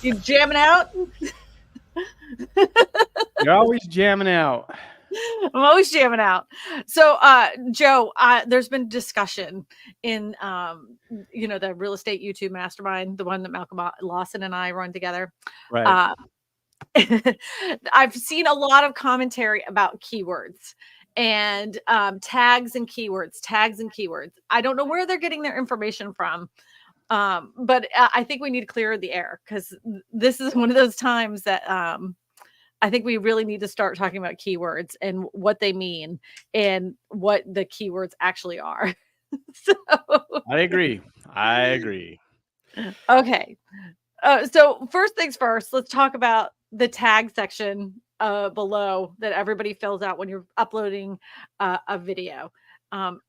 You jamming out? You're always jamming out. I'm always jamming out. So, Joe, there's been discussion in, the real estate YouTube mastermind, the one that Malcolm Lawson and I run together. Right. Uh, I've seen a lot of commentary about keywords and tags and keywords. I don't know where they're getting their information from. But I think we need to clear the air because this is one of those times that I think we really need to start talking about keywords and what they mean and what the keywords actually are. So, I agree. I agree. okay. So first things first, let's talk about the tag section below that everybody fills out when you're uploading a video.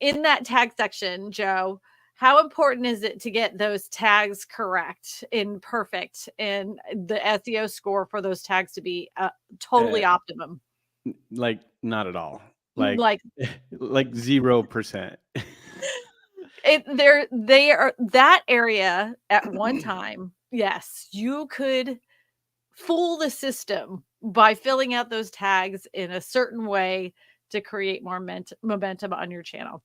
In that tag section, Joe, how important is it to get those tags correct and perfect and the SEO score for those tags to be totally optimum? Like not at all. Like Like like 0%. they are that area at one time. Yes, you could fool the system by filling out those tags in a certain way to create more momentum on your channel.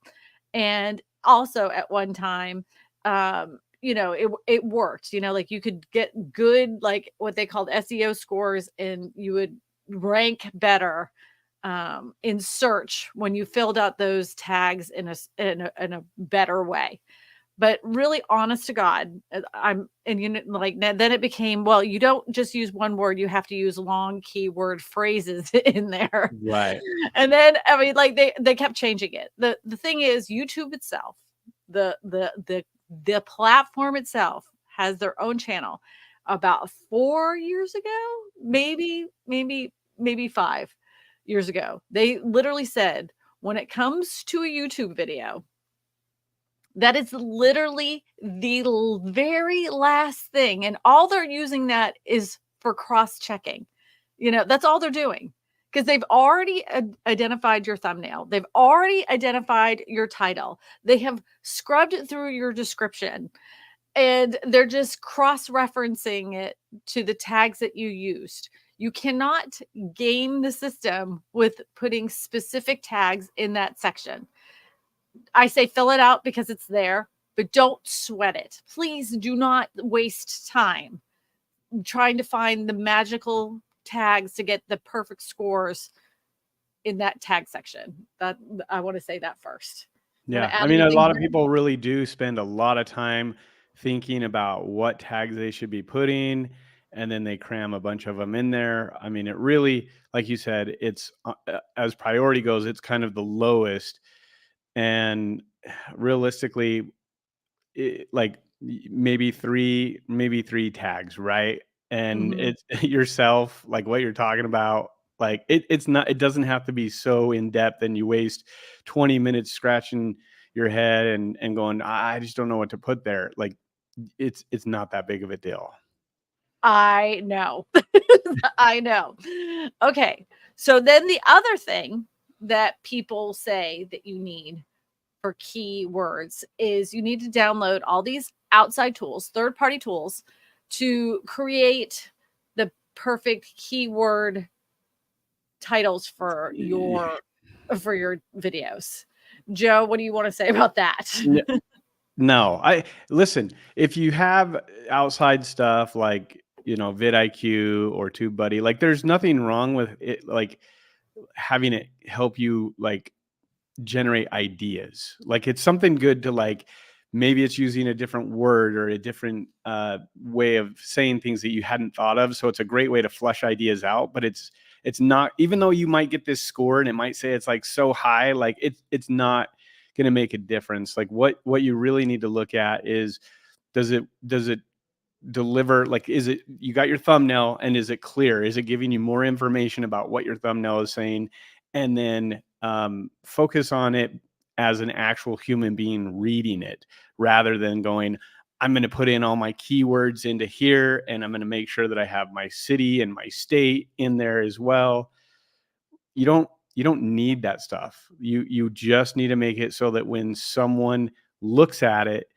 And also at one time, it worked, like you could get good, like what they called SEO scores, and you would rank better in search when you filled out those tags in a better way. But really, honest to God, then it became, well, you don't just use one word, you have to use long keyword phrases in there. Right. And then, I mean, like they kept changing it. The thing is, YouTube itself, the platform itself has their own channel. About 4 years ago, maybe 5 years ago, they literally said, when it comes to a YouTube video, that is literally the very last thing, and all they're using that is for cross-checking. That's all they're doing, because they've already identified your thumbnail. They've already identified your title. They have scrubbed it through your description, and they're just cross-referencing it to the tags that you used. You cannot game the system with putting specific tags in that section. I say fill it out because it's there, but don't sweat it. Please do not waste time trying to find the magical tags to get the perfect scores in that tag section. That I want to say that first. Want Yeah. to add I mean, a anything lot of here? people really do spend a lot of time thinking about what tags they should be putting, and then they cram a bunch of them in there. I mean, it really, like you said, it's as priority goes, it's kind of the lowest. And realistically, like maybe three tags, right? And Mhm. it's yourself, like what you're talking about. Like it doesn't have to be so in depth and you waste 20 minutes scratching your head and going, I just don't know what to put there. Like it's not that big of a deal. I know. I know. Okay. So then the other thing that people say that you need for keywords is you need to download all these outside tools, third-party tools, to create the perfect keyword titles for your videos. Joe, what do you want to say about that? No, I listen, if you have outside stuff like, vidIQ or TubeBuddy, like there's nothing wrong with it, like having it help you like generate ideas. Like it's something good to like maybe it's using a different word or a different way of saying things that you hadn't thought of. So it's a great way to flush ideas out, but it's not, even though you might get this score and it might say it's like so high, like it's not going to make a difference. Like what you really need to look at is does it deliver, like is it, you got your thumbnail and is it clear, is it giving you more information about what your thumbnail is saying, and then focus on it as an actual human being reading it rather than going, I'm going to put in all my keywords into here and I'm going to make sure that I have my city and my state in there as well. You don't need that stuff. You just need to make it so that when someone looks at it,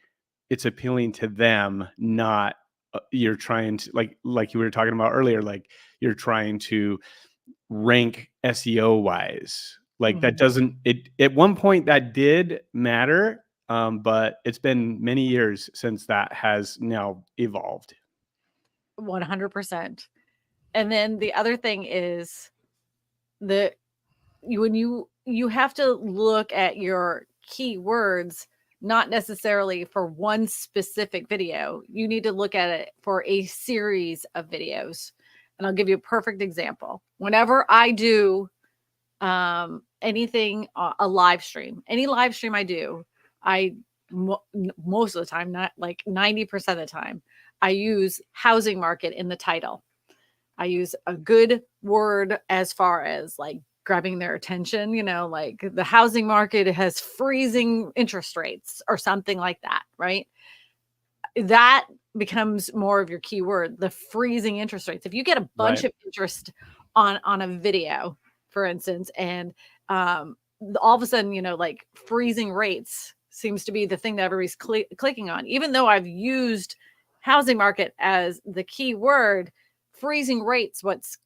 it's appealing to them, not you're trying to, like you were talking about earlier, like you're trying to rank SEO wise. Like that Mhm. doesn't, it at one point that did matter, but it's been many years since that has now evolved. 100%. And then the other thing is the when you have to look at your keywords not necessarily for one specific video. You need to look at it for a series of videos. And I'll give you a perfect example. Whenever I do anything, a live stream, any live stream I do, I most of the time, not like 90% of the time, I use housing market in the title. I use a good word as far as like grabbing their attention, like the housing market has freezing interest rates or something like that, right? That becomes more of your keyword, the freezing interest rates. If you get a bunch Right. of interest on a video, for instance, and all of a sudden, like freezing rates seems to be the thing that everybody's clicking on, even though I've used housing market as the keyword. Freezing rates what's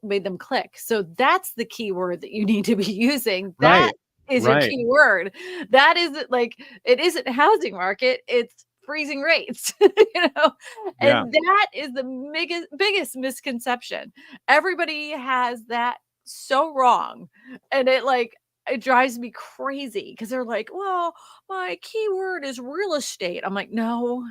made them click. So that's the keyword that you need to be using. That Right. is your Right. keyword. That isn't like, it isn't housing market, it's freezing rates. Yeah. And that is the biggest misconception. Everybody has that so wrong. And it drives me crazy because they're like, well, my keyword is real estate. I'm like, no,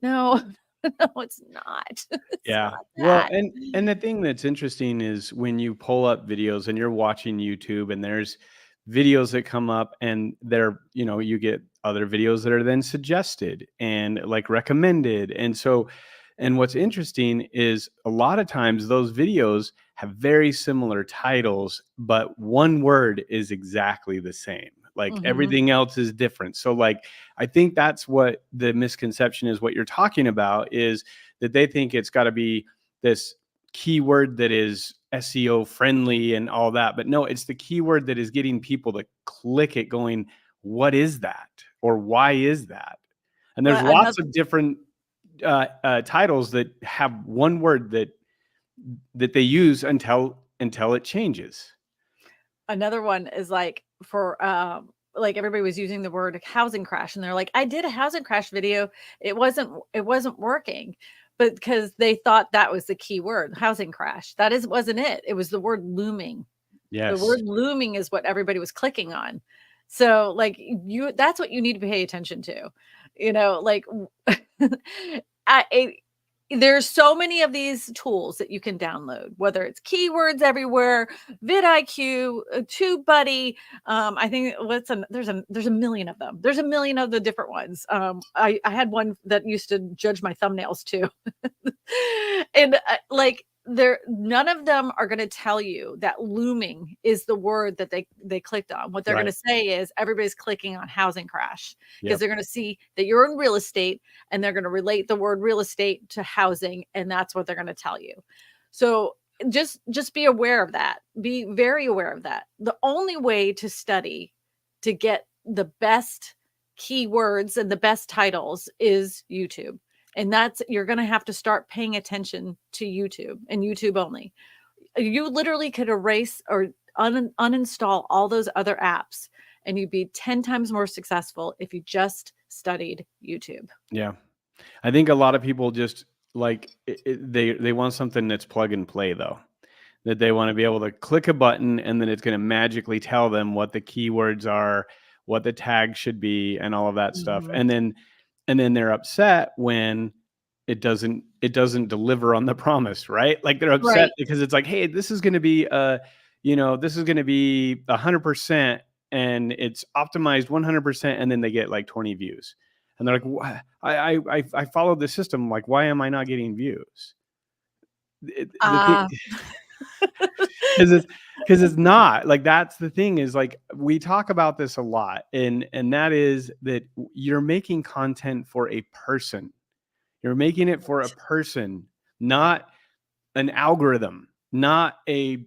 no, no, it's not. It's Yeah. not Well, that. and the thing that's interesting is when you pull up videos and you're watching YouTube and there's videos that come up and they're, you get other videos that are then suggested and like recommended. And so, and what's interesting is a lot of times those videos have very similar titles, but one word is exactly the same. Like Mhm. everything else is different. So like I think that's what the misconception is, what you're talking about is that they think it's got to be this keyword that is SEO friendly and all that. But no, it's the keyword that is getting people to click it going, what is that? Or why is that? And there's But lots of different titles that have one word that they use until it changes. another one is like everybody was using the word housing crash and they're like, I did a housing crash video. It wasn't working. But because they thought that was the key word, housing crash. Wasn't it. It was the word looming. The Yes. word looming is what everybody was clicking on. So like that's what you need to pay attention to. Like I there's so many of these tools that you can download, whether it's keywords everywhere, vidIQ, TubeBuddy. I think there's a million of them. There's a million of the different ones. I had one that used to judge my thumbnails too. And like there none of them are going to tell you that looming is the word that they clicked on. What they're going Right. to say is everybody's clicking on housing crash because Yep. they're going to see that you're in real estate and they're going to relate the word real estate to housing, and that's what they're going to tell you. So just be aware of that. Be very aware of that. The only way to study to get the best keywords and the best titles is YouTube. And that's you're going to have to start paying attention to YouTube and YouTube only. You literally could erase or uninstall all those other apps and you'd be 10 times more successful if you just studied YouTube. Yeah. I think a lot of people just like they want something that's plug and play though. That they want to be able to click a button and then it's going to magically tell them what the keywords are, what the tag should be, and all of that stuff. Mhm. And then they're upset when it doesn't deliver on the promise, right? Like they're upset Right. because it's like, hey, this is going to be this is going to be 100% and it's optimized 100%, and then they get like 20 views, and they're like, I followed the system. Like, why am I not getting views? The thing, Uh, because it's not like, that's the thing is like we talk about this a lot, and that is that you're making content for a person. You're making it for a person, not an algorithm, not a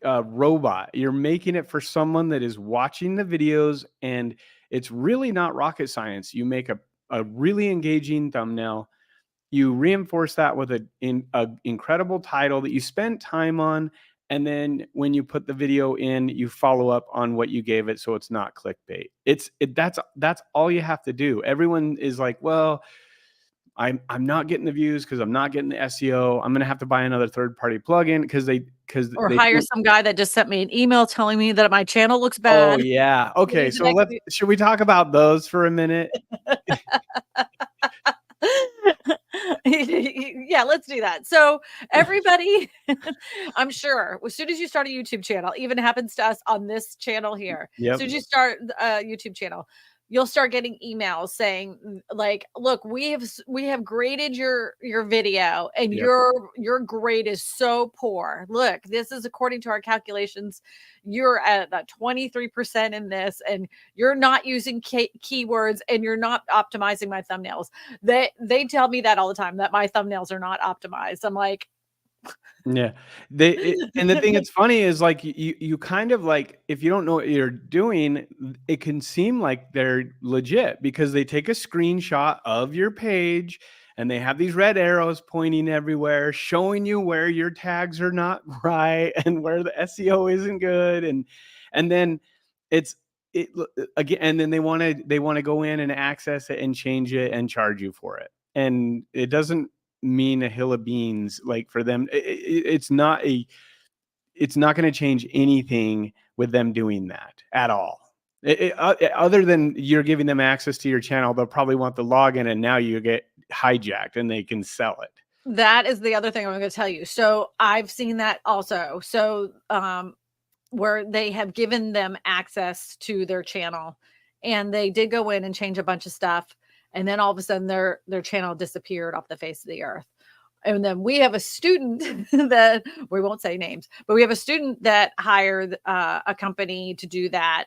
robot. You're making it for someone that is watching the videos, and it's really not rocket science. You make a really engaging thumbnail, you reinforce that with a incredible title that you spent time on, and then when you put the video in, you follow up on what you gave it, so it's not clickbait. That's all you have to do. Everyone is like, well, I'm not getting the views because I'm not getting the SEO. I'm gonna have to buy another third party plugin because Or they hire think, some guy that just sent me an email telling me that my channel looks oh bad. yeah, That okay. he's an So should we talk about those for a minute? Yeah, let's do that. So everybody, I'm sure as soon as you start a YouTube channel, even happens to us on this channel here. As Yep. soon as you start a YouTube channel, you'll start getting emails saying like, look, we have graded your video and Yep. your grade is so poor. Look, this is according to our calculations. You're at 23% in this, and you're not using keywords, and you're not optimizing my thumbnails. They tell me that all the time, that my thumbnails are not optimized. I'm like, Yeah. And the thing that's funny is like you kind of like, if you don't know what you're doing, it can seem like they're legit because they take a screenshot of your page and they have these red arrows pointing everywhere, showing you where your tags are not right and where the SEO isn't good. And then it's again, and then they want to go in and access it and change it and charge you for it. And it doesn't mean a hill of beans like for them. It's not going to change anything with them doing that at all. Other than you're giving them access to your channel, they'll probably want the login, and now you get hijacked and they can sell it. that is the other thing I'm going to tell you. So I've seen that also. So where they have given them access to their channel, and they did go in and change a bunch of stuff, and then all of a sudden their channel disappeared off the face of the earth. And then we have a student that, we won't say names, but we have a student that hired a company to do that,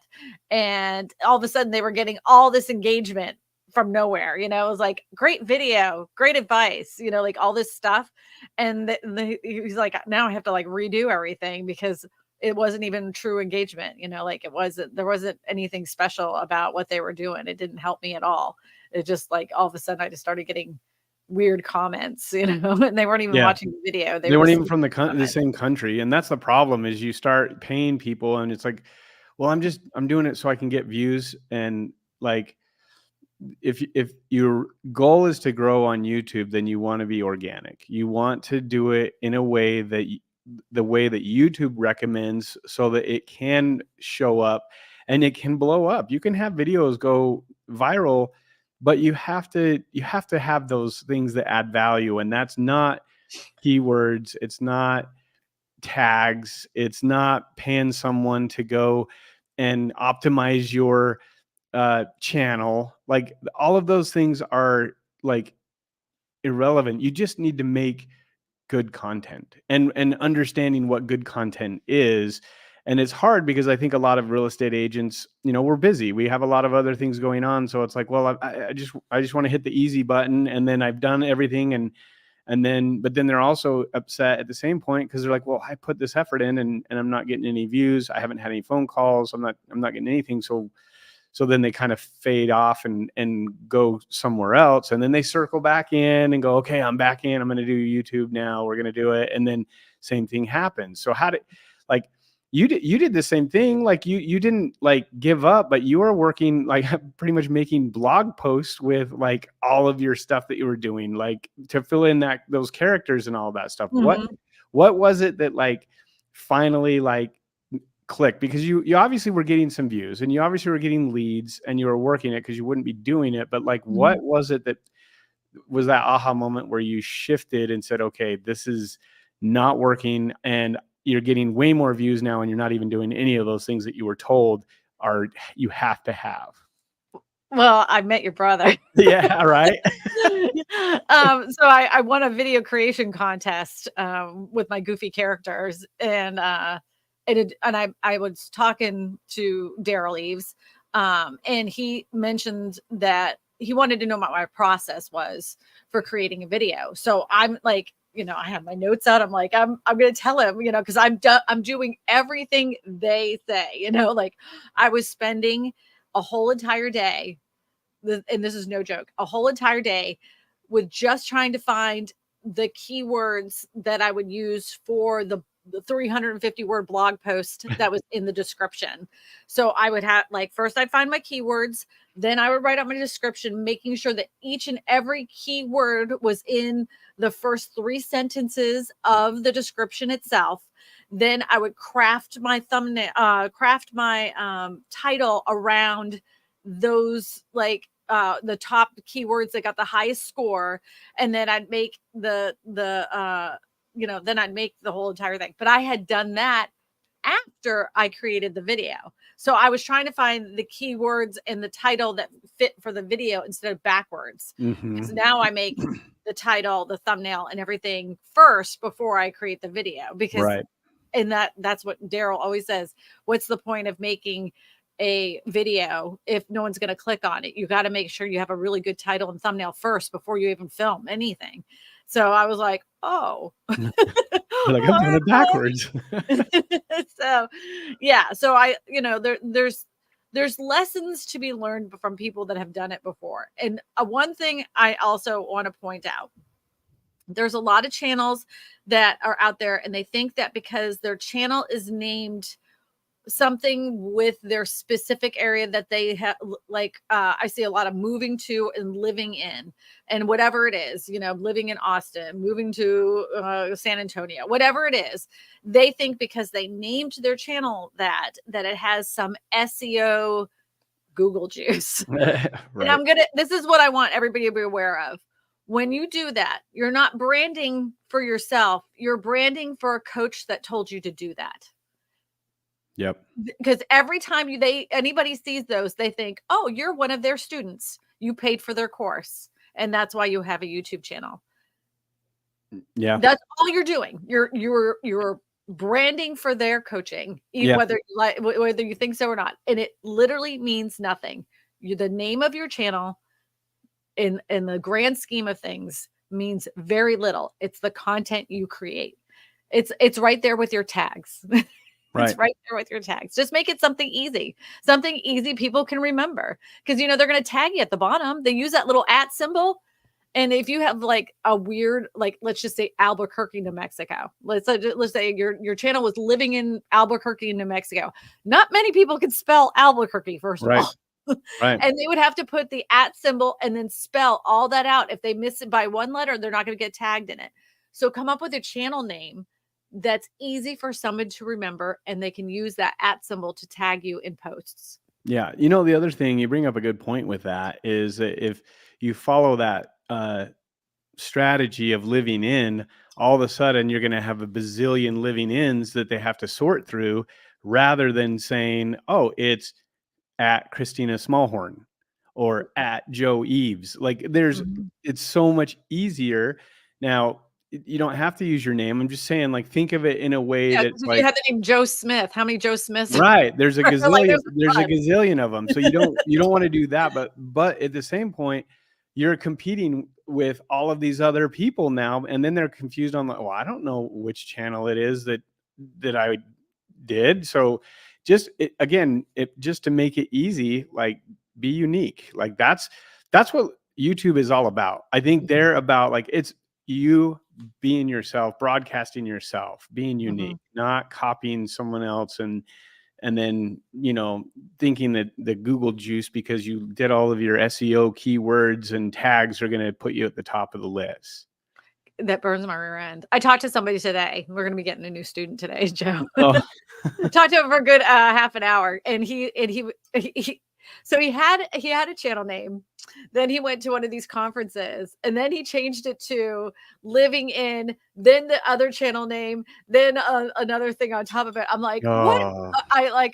and all of a sudden they were getting all this engagement from nowhere. It was like, great video, great advice, like all this stuff. And he's like, now I have to like redo everything because it wasn't even true engagement. Like there wasn't anything special about what they were doing. It didn't help me at all. It just like all of a sudden I just started getting weird comments, and they weren't even Yeah. watching the video. They They were weren't just even from the same country, and that's the problem. Is you start paying people, and it's like, well, I'm doing it so I can get views, and like, if your goal is to grow on YouTube, then you want to be organic. You want to do it in a way that the way that YouTube recommends, so that it can show up and it can blow up. You can have videos go viral, but you have to have those things that add value, and that's not keywords. It's not tags. It's not paying someone to go and optimize your channel. Like all of those things are like irrelevant. You just need to make good content, and understanding what good content is. And it's hard because I think a lot of real estate agents, we're busy. We have a lot of other things going on. So it's like, well, I just want to hit the easy button, and then I've done everything, but then they're also upset at the same point because they're like, well, I put this effort in, and I'm not getting any views. I haven't had any phone calls. I'm not getting anything. So then they kind of fade off and go somewhere else. And then they circle back in and go, okay, I'm back in. I'm going to do YouTube now. We're going to do it. And then same thing happens. So like, you did the same thing. Like you didn't like give up, but you were working, like pretty much making blog posts with like all of your stuff that you were doing, like to fill in those characters and all that stuff. Mhm. What was it that like finally like click? Because you obviously were getting some views, and you obviously were getting leads, and you were working it because you wouldn't be doing it. But like, Mhm. what was it that was that aha moment where you shifted and said, okay, this is not working, and you're getting way more views now, and you're not even doing any of those things that you were told you have to have? Well, I met your brother. Yeah, right. So I won a video creation contest with my goofy characters, and I was talking to Daryl Eves, and he mentioned that he wanted to know what my process was for creating a video. So I'm like, I have my notes out. I'm like, I'm going to tell him, because I'm doing everything they say, like I was spending a whole entire day, and this is no joke, a whole entire day with just trying to find the keywords that I would use for the 350 word blog post that was in the description. So I would have, like, first I'd find my keywords, then I would write out my description, making sure that each and every keyword was in the first 3 sentences of the description itself. Then I would craft my thumbnail, craft my title around those, like, the top keywords that got the highest score, and then I'd make then I'd make the whole entire thing. But I had done that after I created the video. So I was trying to find the keywords and the title that fit for the video instead of backwards. Because now I make the title, the thumbnail, and everything first before I create the video. Because Right. and that's what Daryl always says. What's the point of making a video if no one's going to click on it? You got to make sure you have a really good title and thumbnail first before you even film anything. So I was like, oh, You're like, I'm doing it backwards. So yeah, so I, there's lessons to be learned from people that have done it before. And one thing I also want to point out, there's a lot of channels that are out there and they think that because their channel is named something with their specific area that they have, like, I see a lot of moving to and living in, and whatever it is, living in Austin, moving to San Antonio, whatever it is, they think because they named their channel that it has some SEO Google juice. Right. And this is what I want everybody to be aware of. When you do that, you're not branding for yourself, you're branding for a coach that told you to do that. Yep. Because every time anybody sees those, they think, oh, you're one of their students. You paid for their course. And that's why you have a YouTube channel. Yeah. That's all you're doing. You're branding for their coaching, whether you think so or not. And it literally means nothing. The name of your channel in the grand scheme of things means very little. It's the content you create. It's right there with your tags. Right. It's right there with your tags. Just make it something easy people can remember. Because, they're going to tag you at the bottom. They use that little @ symbol. And if you have like a weird, like, let's just say Albuquerque, New Mexico. Let's say your channel was living in Albuquerque, New Mexico. Not many people can spell Albuquerque, first of all. Right. And they would have to put the @ symbol and then spell all that out. If they miss it by one letter, they're not going to get tagged in it. So come up with a channel name that's easy for someone to remember, and they can use that @ symbol to tag you in posts. Yeah. The other thing, you bring up a good point with that, is that if you follow that strategy of living in, all of a sudden you're going to have a bazillion living ins that they have to sort through, rather than saying, oh, it's at Kristina Smallhorn or at Joe Eves. Like it's so much easier. Now, you don't have to use your name. I'm just saying, like, think of it in a way that's if like, you had the name Joe Smith, how many Joe Smiths? right. There's a gazillion, Like, there's a gazillion of them. So you don't want to do that. But at the same point, you're competing with all of these other people now. And then they're confused on, like, well, I don't know which channel it is that I did. So just just to make it easy, like, be unique. Like that's what YouTube is all about. I think they're about, like, it's you being yourself, broadcasting yourself, being unique, not copying someone else and then, thinking that the Google juice, because you did all of your SEO keywords and tags, are going to put you at the top of the list. That burns my rear end. I talked to somebody today. We're going to be getting a new student today, Joe. Oh. Talked to him for a good half an hour, and he so he had a channel name. Then he went to one of these conferences, and then he changed it to living in, then the other channel name, then another thing on top of it. I'm like, what?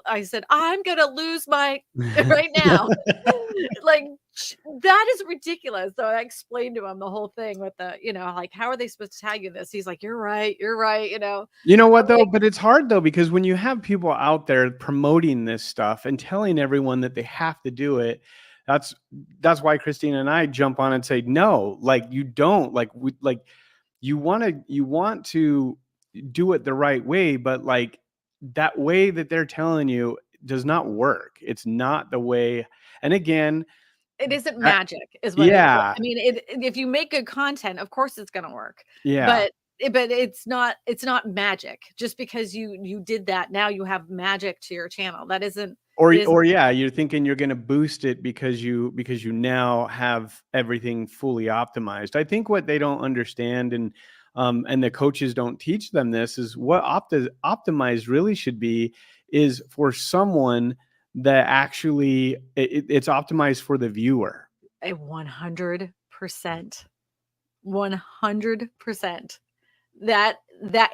I said, I'm going to lose my right now. Like, that is ridiculous. So I explained to him the whole thing with the, like, how are they supposed to tag you this? He's like, you're right. You know what, though? But it's hard, though, because when you have people out there promoting this stuff and telling everyone that they have to do it, that's why Kristina and I jump on and say, no, like, you don't, you want to do it the right way, but, like, that way that they're telling you does not work. It's not the way. And again, It isn't That magic is what yeah, I mean, if you make good content, of course it's gonna work, yeah. but it's not magic. Just because you did that, now you have magic to your channel. That isn't it isn't Or yeah, you're thinking you're gonna boost it because you now have everything fully optimized. I think what they don't understand and the coaches don't teach them this is what optimized really should be is for someone that actually it's optimized for the viewer. a 100%. 100%. That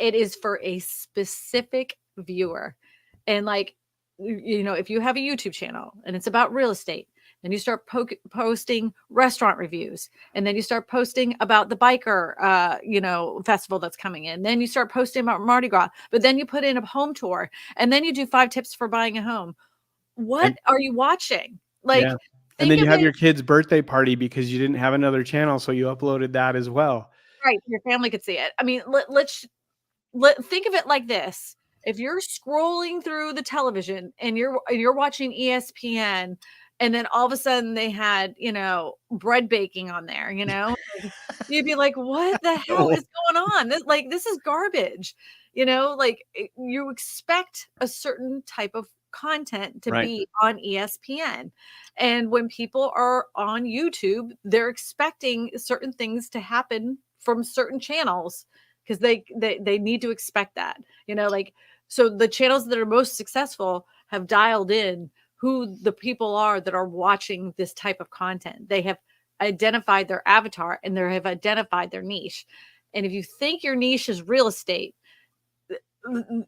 it is for a specific viewer. And like if you have a YouTube channel and it's about real estate, then you start posting restaurant reviews, and then you start posting about the biker festival that's coming in, then you start posting about Mardi Gras, but then you put in a home tour, and then you do 5 tips for buying a home. What And are you watching? yeah. Like, And think then you of have it. your kid's birthday party because you didn't have another channel, so you uploaded that as well. Right, your family could see it. I mean, think of it like this. If you're scrolling through the television and you're watching ESPN, and then all of a sudden they had, bread baking on there, like, you'd be like, "What the hell is going on? This is garbage." You expect a certain type of content to Right. be on ESPN. And when people are on YouTube, they're expecting certain things to happen from certain channels, because they need to expect that. So the channels that are most successful have dialed in who the people are that are watching this type of content. They have identified their avatar, and they have identified their niche. And if you think your niche is real estate,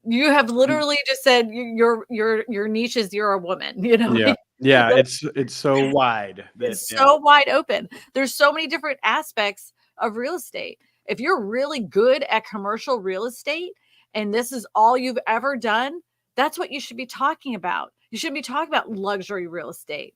you have Mm, literally just said your niche is you're a woman. yeah. Like, Yeah, it's so wide that it's yeah. so wide open. There's so many different aspects of real estate. If you're really good at commercial real estate and this is all you've ever done, that's what you should be talking about. You shouldn't be talking about luxury real estate.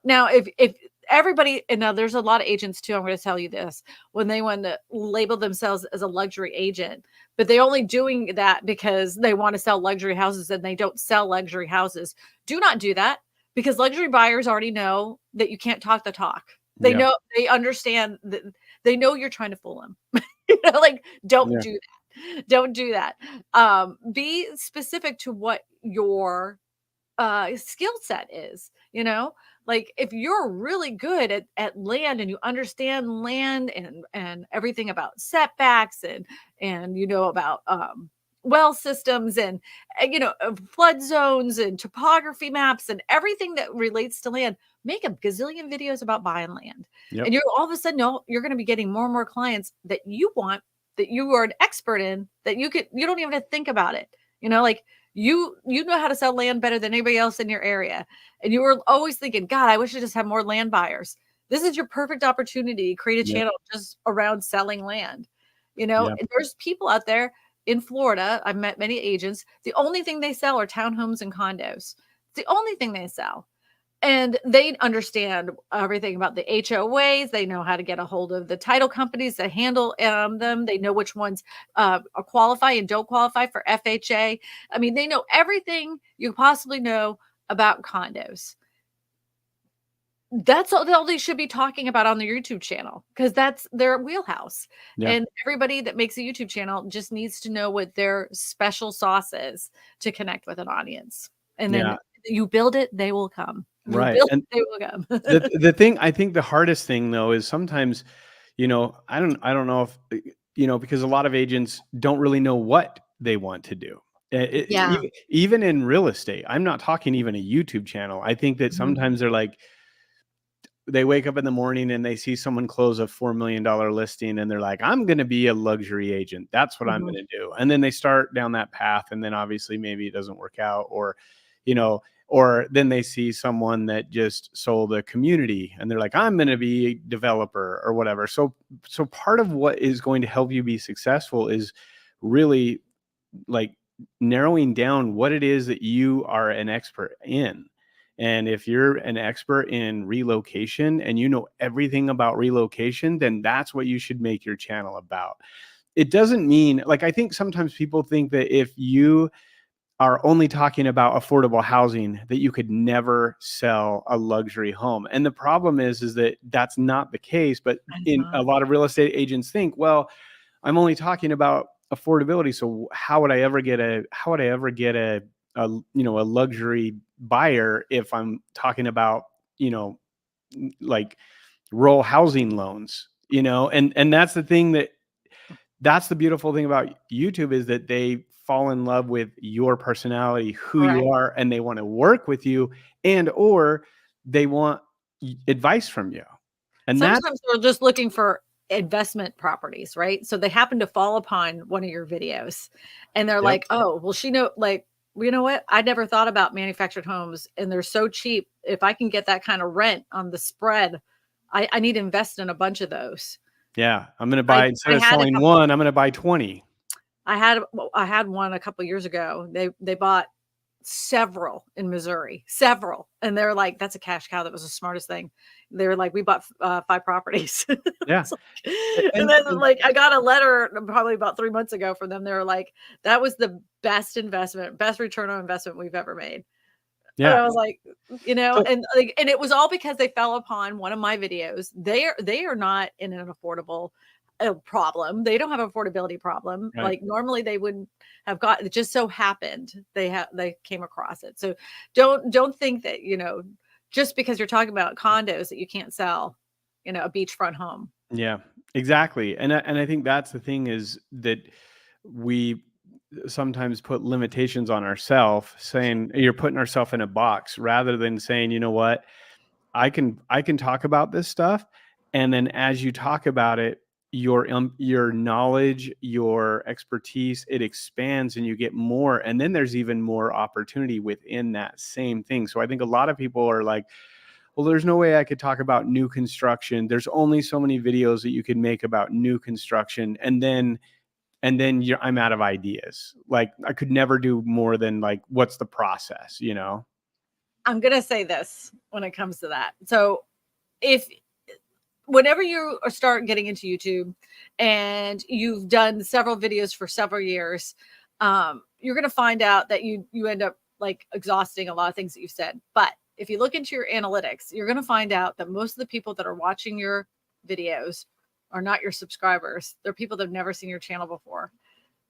Now, if everybody, and now there's a lot of agents too, I'm going to tell you this, when they want to label themselves as a luxury agent, but they only doing that because they want to sell luxury houses and they don't sell luxury houses. Do not do that, because luxury buyers already know that you can't talk the talk. They Yeah. know, they understand that, they know you're trying to fool them. Like, don't Yeah. do that. Don't do that. Be specific to what your skill set is, like if you're really good at land, and you understand land and everything about setbacks, and about well systems, and flood zones and topography maps and everything that relates to land, make a gazillion videos about buying land. And Yep. you're all of a sudden, you're going to be getting more and more clients that you want, that you are an expert in, that you don't even have to think about it. Like, you know how to sell land better than anybody else in your area. And you were always thinking, God, I wish I just had more land buyers. This is your perfect opportunity to create a Yep. channel just around selling land. Yeah. And there's people out there in Florida. I've met many agents. The only thing they sell are townhomes and condos. It's the only thing they sell. And they understand everything about the HOAs. They know how to get a hold of the title companies that handle them. They know which ones qualify and don't qualify for FHA. I mean, they know everything you possibly know about condos. That's all they should be talking about on their YouTube channel, because that's their wheelhouse. Yeah. And everybody that makes a YouTube channel just needs to know what their special sauce is to connect with an audience. And then Yeah. you build it, they will come. You Right. build And it, they will come. the thing I think the hardest thing though is sometimes, I don't know if because a lot of agents don't really know what they want to do. Yeah. Even in real estate, I'm not talking even a YouTube channel. I think that Mhm, sometimes they're like they wake up in the morning and they see someone close a $4 million listing and they're like, I'm going to be a luxury agent. That's what I'm mhm. going to do. And then they start down that path. And then obviously maybe it doesn't work out, you know, or then they see someone that just sold a community and they're like, I'm going to be a developer or whatever. So part of what is going to help you be successful is really like narrowing down what it is that you are an expert in. And if you're an expert in relocation and you know everything about relocation, then that's what you should make your channel about. It doesn't mean like I think sometimes people think that if you are only talking about affordable housing, that you could never sell a luxury home. And the problem is that that's not the case. But in a lot of real estate agents think, well, I'm only talking about affordability. So how would I ever get a a luxury buyer if I'm talking about, like rural housing loans, and that's the thing that's the beautiful thing about YouTube, is that they fall in love with your personality, who Correct. you are, and they want to work with you, and or they want advice from you. And that's Sometimes they're just looking for investment properties, right? So they happen to fall upon one of your videos and they're yep, like, oh, well, you know what? I never thought about manufactured homes and they're so cheap. If I can get that kind of rent on the spread, I need to invest in a bunch of those. yeah, I'm going to I, buy, instead I of had a selling couple, one, I'm going to buy 20. I had one a couple years ago. They bought several in Missouri, several. And they're like, that's a cash cow. That was the smartest thing. They were like, we bought 5 properties. Yeah. It's like, and then like, I got a letter probably about 3 months ago from them. They were like, that was the best investment, best return on investment we've ever made. And Yeah. I was like, So, and like, and it was all because they fell upon one of my videos. They are not in an affordable problem. They don't have an affordability problem. right. Like normally they wouldn't have got. It just so happened they came across it. So don't think that just because you're talking about condos that you can't sell, a beachfront home. Yeah, exactly. And I think that's the thing, is that we sometimes put limitations on ourselves, saying you're putting ourselves in a box, rather than saying, you know what, I can talk about this stuff, and then as you talk about it, your knowledge, your expertise, it expands and you get more, and then there's even more opportunity within that same thing. So I think a lot of people are like, well, there's no way I could talk about new construction. There's only so many videos that you could make about new construction. And then I'm out of ideas. Like, I could never do more than, like, what's the process, I'm gonna say this when it comes to that. So if whenever you start getting into YouTube and you've done several videos for several years, you're going to find out that you end up like exhausting a lot of things that you've said. But if you look into your analytics, you're going to find out that most of the people that are watching your videos are not your subscribers. They're people that have never seen your channel before.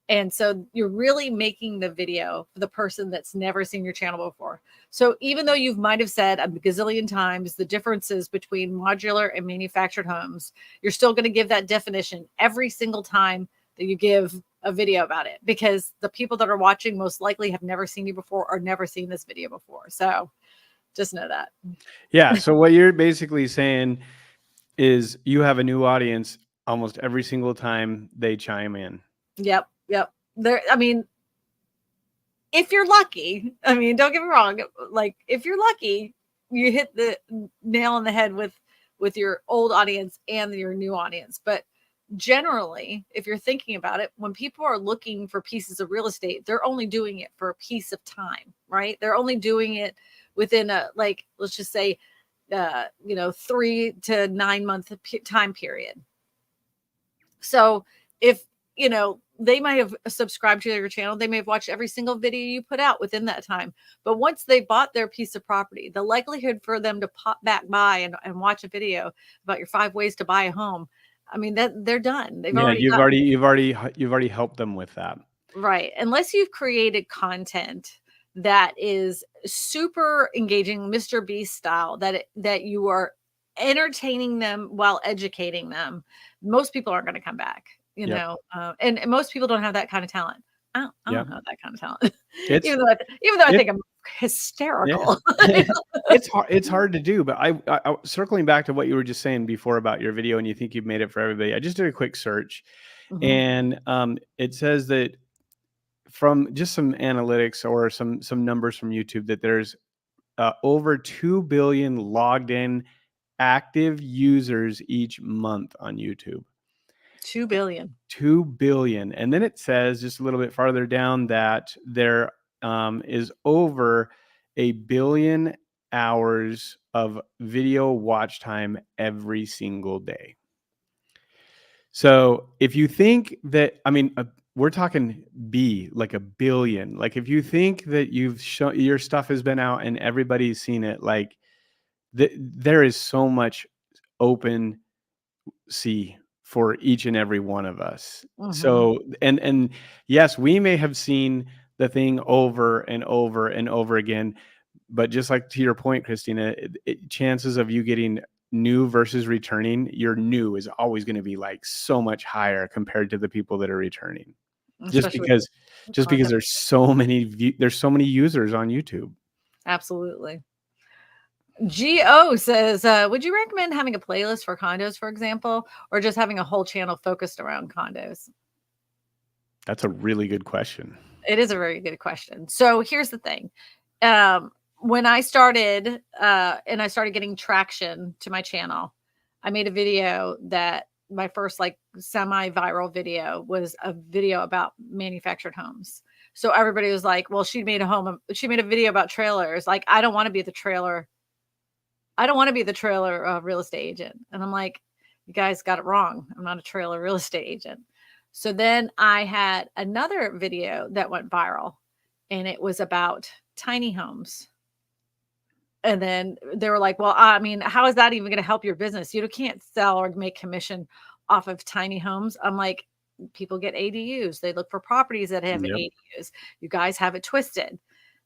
And so you're really making the video for the person that's never seen your channel before. So even though you might have said a gazillion times the differences between modular and manufactured homes, you're still going to give that definition every single time that you give a video about it, because the people that are watching most likely have never seen you before or never seen this video before. So just know that. Yeah. So what you're basically saying is you have a new audience almost every single time they chime in. Yep. Yep. I mean, if you're lucky, I mean, don't get me wrong, like if you're lucky, you hit the nail on the head with your old audience and your new audience. But generally, if you're thinking about it, when people are looking for pieces of real estate, they're only doing it for a piece of time, right? They're only doing it within like, let's just say 3 to 9 month time period. So if they might have subscribed to your channel, they may have watched every single video you put out within that time. But once they bought their piece of property, the likelihood for them to pop back by and watch a video about your 5 ways to buy a home, I mean, that they're done. They've Yeah, already you've already helped them with that. right. Unless you've created content that is super engaging, Mr. Beast style, that you are entertaining them while educating them, most people aren't going to come back. Yep. And most people don't have that kind of talent. I Yeah. don't have that kind of talent, It's even though I it think I'm yeah. hysterical. It's hard to do, but I circling back to what you were just saying before about your video, and you think you've made it for everybody. I just did a quick search, Mhm. and it says that, from just some analytics or some numbers from YouTube, that there's over 2 billion logged in active users each month on YouTube. 2 billion. 2 billion. And then it says just a little bit farther down that there is over 1 billion hours of video watch time every single day. So if you think that, I mean, we're talking like a billion. Like if you think that your stuff has been out and everybody's seen it, like there is so much open sea for each and every one of us. Mhm. So, and yes, we may have seen the thing over and over and over again, but just like to your point, Kristina, chances of you getting new versus returning, your new is always going to be like so much higher compared to the people that are returning. Just Especially because, with just because content. there's so many users on YouTube. Absolutely. GO says, would you recommend having a playlist for condos, for example, or just having a whole channel focused around condos? That's a really good question. It is a very good question. So here's the thing. When I started and I started getting traction to my channel, I made a video that my first like semi-viral video was a video about manufactured homes. So everybody was like, well, she made a video about trailers. Like, I don't want to be the trailer. I don't want to be the trailer real estate agent. And I'm like, you guys got it wrong. I'm not a trailer real estate agent. So then I had another video that went viral, and it was about tiny homes. And then they were like, well, I mean, how is that even going to help your business? You can't sell or make commission off of tiny homes. I'm like, people get ADUs. They look for properties that have Yep. ADUs. You guys have it twisted.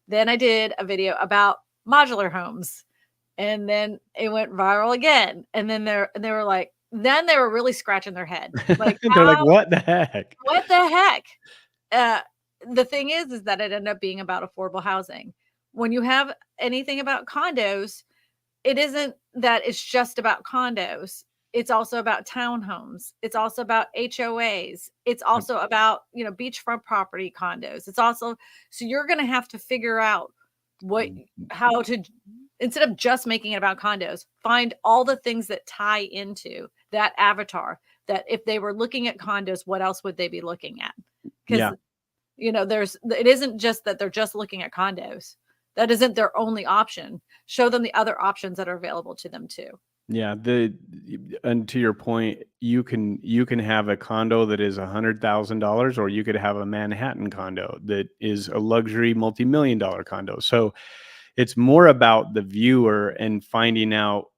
Then I did a video about modular homes, and then it went viral again. And then they were like, then they were really scratching their head. Like, They're like, what the heck? what the heck? Uh, the thing is that it ended up being about affordable housing. When you have anything about condos, it isn't that it's just about condos. It's also about townhomes. It's also about HOAs. It's Yep. also about, beachfront property condos. It's also, so you're going to have to figure out how to, instead of just making it about condos, find all the things that tie into that avatar, that if they were looking at condos, what else would they be looking at? Because, Yeah. it isn't just that they're just looking at condos. That isn't their only option. Show them the other options that are available to them too. Yeah, and to your point, you can have a condo that is $100,000, or you could have a Manhattan condo that is a luxury multi-million-dollar condo. So it's more about the viewer and finding out,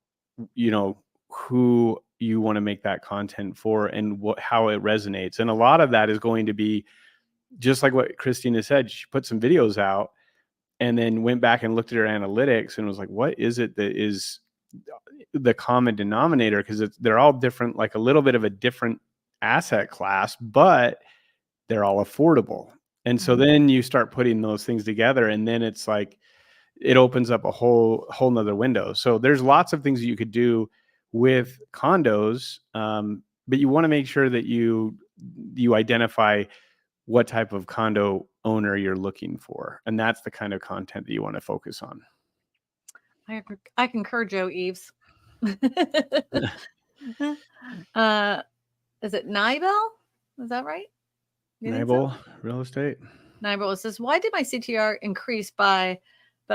who you want to make that content for and how it resonates. And a lot of that is going to be just like what Kristina said. She put some videos out and then went back and looked at her analytics and was like, what is it that is the common denominator? Because they're all different, like a little bit of a different asset class, but they're all affordable. And so then you start putting those things together, and then it's like it opens up a whole nother window. So there's lots of things that you could do with condos, but you want to make sure that you identify what type of condo owner you're looking for, and that's the kind of content that you want to focus on. I concur, Joe Eves. Is it Nibel? Is that right? You think so? Nibel Real Estate. Nibel says, why did my CTR increase but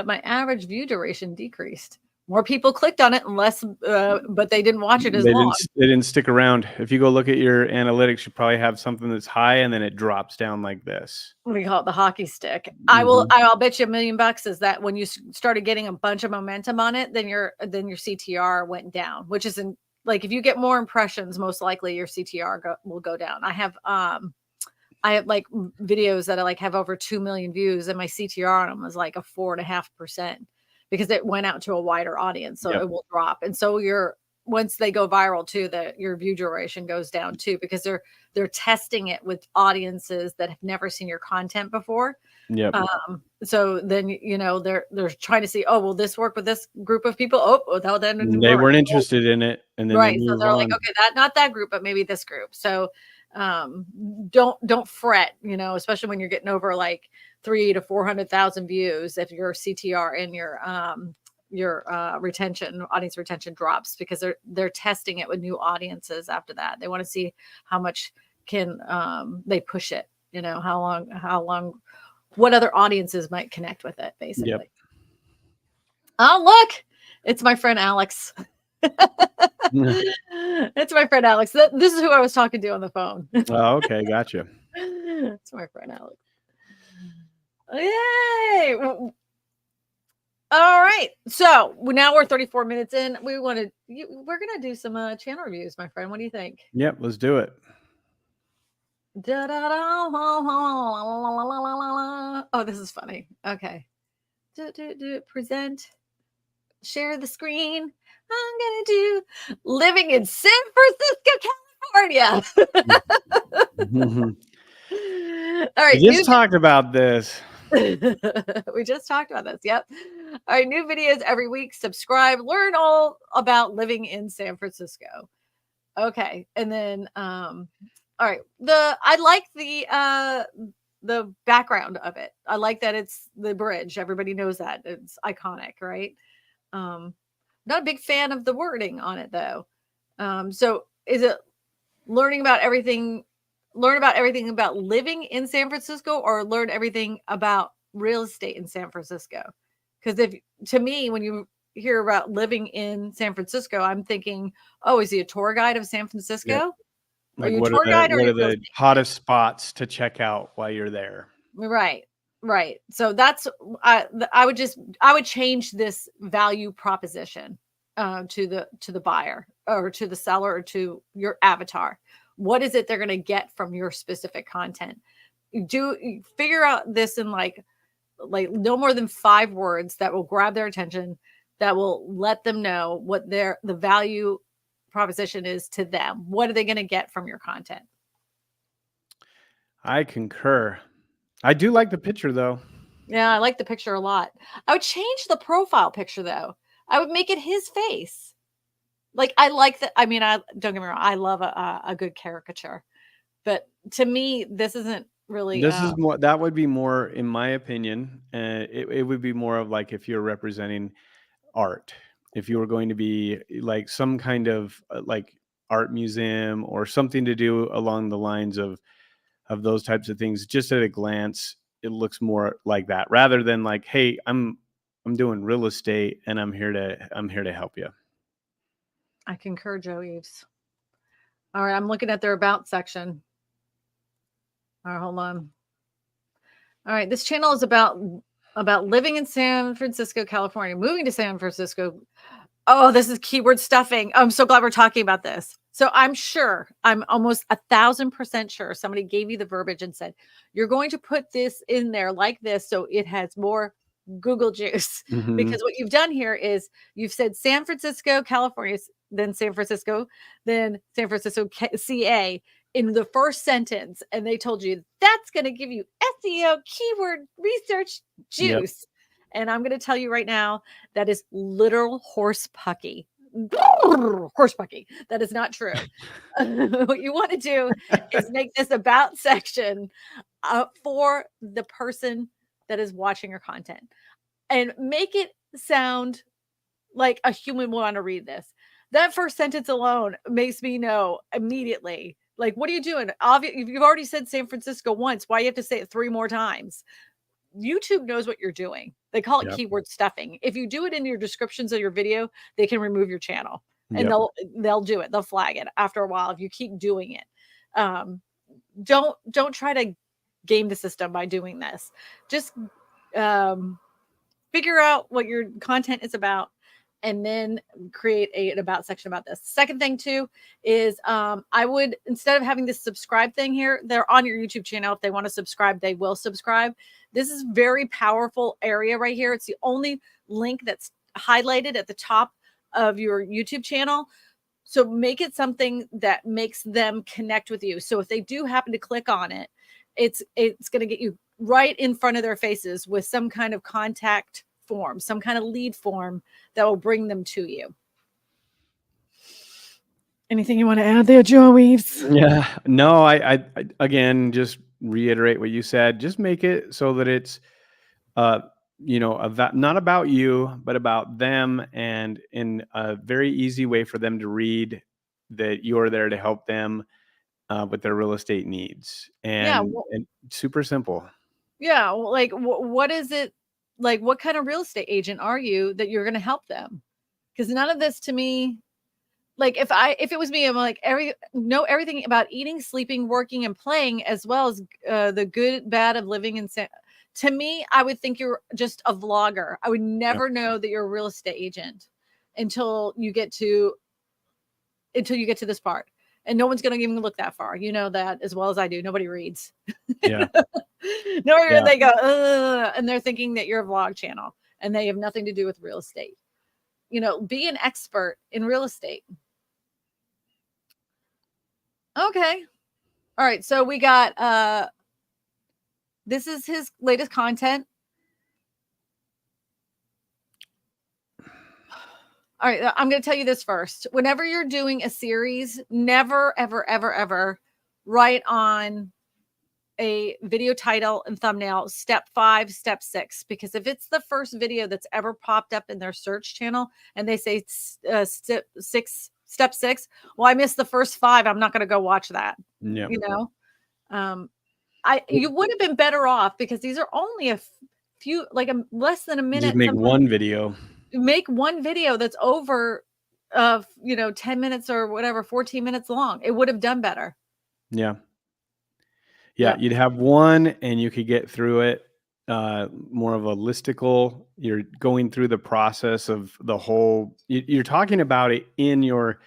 my average view duration decreased? More people clicked on it and less, but they didn't watch it as long. They didn't stick around. If you go look at your analytics, you probably have something that's high and then it drops down like this. We call it the hockey stick. Mhm. I'll bet you $1 million is that when you started getting a bunch of momentum on it, then your CTR went down, which isn't like, if you get more impressions, most likely your CTR will go down. I have like videos that I have over 2 million views, and my CTR on them was like a 4.5%, because it went out to a wider audience. So it will drop. And so once they go viral too, your view duration goes down too, because they're testing it with audiences that have never seen your content before. Yep. So then, they're trying to see, oh, will this work with this group of people? Oh, without that, they weren't interested in it, and then right. they So move they're on. like, okay, not that group, but maybe this group. So don't fret, especially when you're getting over like 300,000 to 400,000 views, if your CTR and your audience retention drops, because they're testing it with new audiences. After that, they want to see how much can they push it, how long what other audiences might connect with it, basically. Yep. Oh, look, it's my friend Alex. It's my friend Alex. This is who I was talking to on the phone. Oh, okay, gotcha. It's my friend Alex. Yay! All right. So now we're 34 minutes in. We're gonna do some channel reviews, my friend. What do you think? Yep, let's do it. Oh, this is funny. Okay. Present. Share the screen. I'm gonna do living in San Francisco, California. All right. We just talked about this. We just talked about this. Yep. All right. New videos every week. Subscribe. Learn all about living in San Francisco. Okay. And then all right. I like the background of it. I like that it's the bridge. Everybody knows that. It's iconic, right? Not a big fan of the wording on it though. So is it learn about everything about living in San Francisco, or learn everything about real estate in San Francisco? Because to me, when you hear about living in San Francisco, I'm thinking, oh, is he a tour guide of San Francisco? Yep. Are Like you a tour guide or are what you are a real the estate hottest spots to check out while you're there? Right. Right. So that's I would change this value proposition to the buyer or to the seller or to your avatar. What is it they're going to get from your specific content? You figure out this in like no more than 5 words that will grab their attention, that will let them know what the value proposition is to them. What are they going to get from your content? I concur. I do like the picture though. Yeah, I like the picture a lot. I would change the profile picture though. I would make it his face. Like I like that. I mean, I don't get me wrong. I love a good caricature, but to me, this isn't really. This is more, that would be more, in my opinion, it would be more of like if you're representing art. If you were going to be like some kind of like art museum or something to do along the lines of those types of things, just at a glance, it looks more like that rather than like, hey, I'm doing real estate and I'm here to help you. I concur, Joe Eves. All right, I'm looking at their about section. All right, hold on. All right, this channel is about living in San Francisco, California, moving to San Francisco. Oh, this is keyword stuffing. I'm so glad we're talking about this. So I'm almost 1,000% sure somebody gave you the verbiage and said, you're going to put this in there like this so it has more Google juice. Mm-hmm. Because what you've done here is you've said San Francisco, California, then San Francisco, CA in the first sentence. And they told you that's going to give you SEO keyword research juice. Yep. And I'm going to tell you right now, that is literal horse pucky. Horse pucky. That is not true. What you want to do is make this about section for the person that is watching your content and make it sound like a human would want to read this. That first sentence alone makes me know immediately, like, what are you doing? You've already said San Francisco once. Why do you have to say it 3 more times? YouTube knows what you're doing. They call it keyword stuffing. If you do it in your descriptions of your video, they can remove your channel and they'll do it. They'll flag it after a while if you keep doing it. Don't try to game the system by doing this. Just figure out what your content is about and then create an about section about this. Second thing too is I would, instead of having this subscribe thing here, they're on your YouTube channel. If they want to subscribe, they will subscribe. This is very powerful area right here. It's the only link that's highlighted at the top of your YouTube channel. So make it something that makes them connect with you. So if they do happen to click on it, it's going to get you right in front of their faces with some kind of contact form, some kind of lead form that will bring them to you. Anything you want to add there, Joe Eves? Yeah, no, I again, just reiterate what you said. Just make it so that it's, not about you, but about them, and in a very easy way for them to read that you're there to help them with their real estate needs, and super simple. Yeah, like what is it? Like, what kind of real estate agent are you that you're going to help them? Because none of this to me Like if it was me, I'm like know everything about eating, sleeping, working, and playing, as well as the good, bad of living in to me, I would think you're just a vlogger. I would Yeah. never know that you're a real estate agent until you get to this part. And no one's going to even look that far. You know that as well as I do. Nobody reads. Yeah. Nobody, Yeah. they go, ugh, and they're thinking that you're a vlog channel and they have nothing to do with real estate. You know, be an expert in real estate. Okay. All right. So we got this is his latest content. All right, I'm going to tell you this first. Whenever you're doing a series, never, ever, ever, ever write on a video title and thumbnail step 5, step 6, because if it's the first video that's ever popped up in their search channel and they say step 6, well, I missed the first 5. I'm not going to go watch that. Yeah. You know, you would have been better off because these are only a few, like less than a minute. Just make one video. Make one video that's over 10 minutes or whatever, 14 minutes long. It would have done better. Yeah. Yep. You'd have one and you could get through it. More of a listicle. You're going through the process of the whole. You're talking about it in your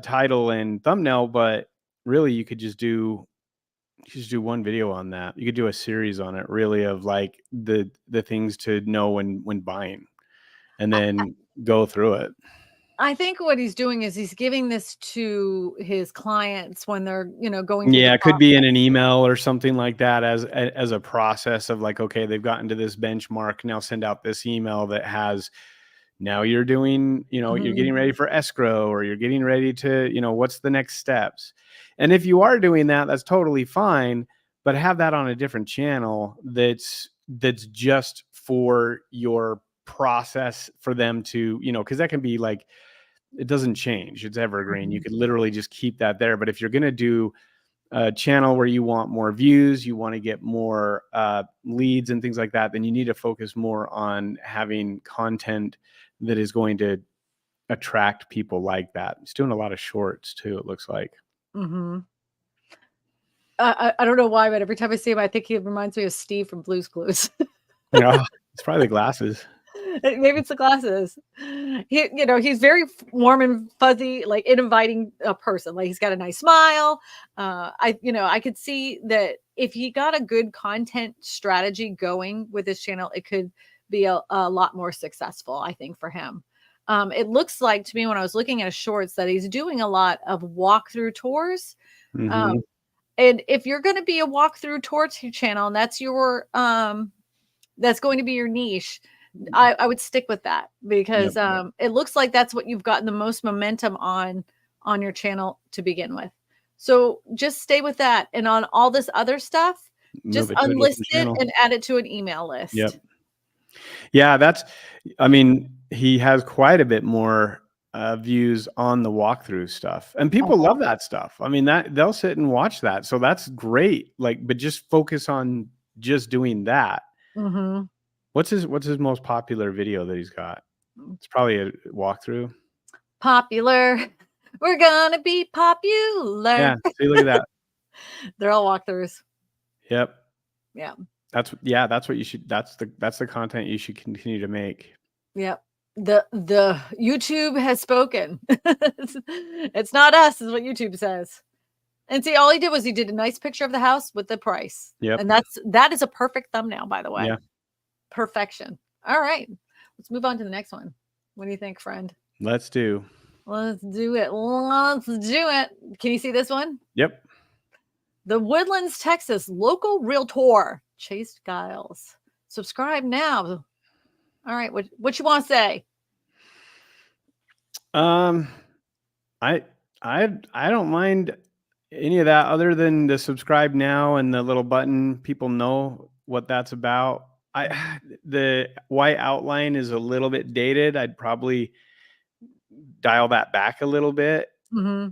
title and thumbnail, but really you could just do one video on that. You could do a series on it, really, of like the things to know when buying, and then go through it. I think what he's doing is he's giving this to his clients when they're, going through Yeah, the it could be in an email or something like that as a process of like, okay, they've gotten to this benchmark. Now send out this email that has, now you're doing, you're getting ready for escrow, or you're getting ready to, what's the next steps. And if you are doing that, that's totally fine, but have that on a different channel that's just for your process for them to, because that can be like, it doesn't change. It's evergreen. You could literally just keep that there. But if you're going to do a channel where you want more views, you want to get more leads and things like that, then you need to focus more on having content that is going to attract people like that. He's doing a lot of shorts too, it looks like. I don't know why, but every time I see him, I think he reminds me of Steve from Blue's Clues. Yeah, it's probably the glasses. Maybe it's the glasses. He's very warm and fuzzy, like an inviting person. Like he's got a nice smile. I could see that if he got a good content strategy going with his channel, it could be a lot more successful, I think, for him. It looks like to me when I was looking at his shorts that he's doing a lot of walkthrough tours. And if you're going to be a walkthrough tours channel, and that's your that's going to be your niche, I would stick with that because it looks like that's what you've gotten the most momentum on your channel to begin with. So just stay with that. And on all this other stuff, just unlist it and add it to an email list. Yep. Yeah, he has quite a bit more views on the walkthrough stuff, and people love that stuff. I mean, that they'll sit and watch that. So that's great. Like, but just focus on just doing that. What's his most popular video that he's got? It's probably a walkthrough. Popular. We're gonna be popular. Yeah. See, look at that. They're all walkthroughs. Yep. Yeah. That's what you should. That's the content you should continue to make. Yep. The YouTube has spoken. It's not us, is what YouTube says. And see, all he did was he did a nice picture of the house with the price. Yep. And that is a perfect thumbnail, by the way. Yeah. Perfection. All right. Let's move on to the next one. What do you think, friend? Let's do it. Let's do it. Can you see this one? Yep. The Woodlands, Texas local realtor, Chase Giles. Subscribe now. All right. What you want to say? I don't mind any of that other than the subscribe now and the little button. People know what that's about. The white outline is a little bit dated. I'd probably dial that back a little bit. But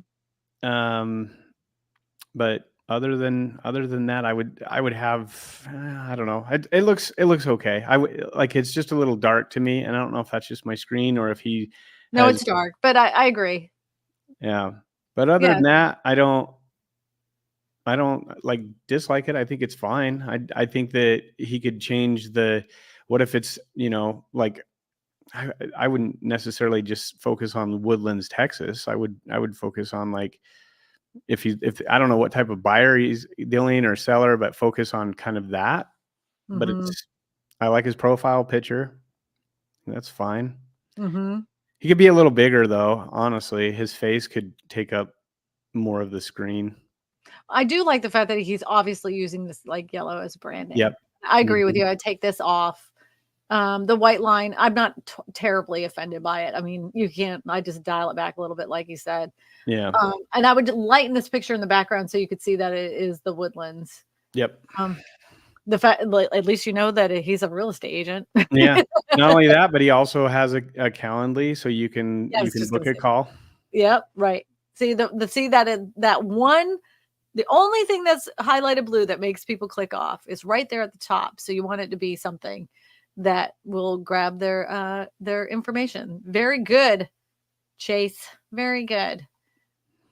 other than that, I would have, I don't know. It looks okay. It's just a little dark to me, and I don't know if that's just my screen or if he No, has it's dark, but I agree. yeah. But other Yeah. than that, I don't like dislike it. I think it's fine. I think that he could change the what if it's, like I wouldn't necessarily just focus on Woodlands, Texas. I would focus on like if I don't know what type of buyer he's dealing or seller, but focus on kind of that. But Mhm. I like his profile picture. That's fine. Mhm. He could be a little bigger though, honestly. His face could take up more of the screen. I do like the fact that he's obviously using this, like, yellow as branding. Yep. I agree with Mhm. you, I'd take this off. The white line, I'm not terribly offended by it. I mean, you can't I just dial it back a little bit like you said. Yeah. And I would lighten this picture in the background so you could see that it is the woodlands. Yep. Um, the fact like, at least you know that he's a real estate agent. Yeah. Not only that, but he also has a Calendly, so you Yeah, I can was just gonna book a say. call. Yep, right. See see that that one the only thing that's highlighted blue that makes people click off is right there at the top. So you want it to be something that will grab their information. Very good, Chase. Very good.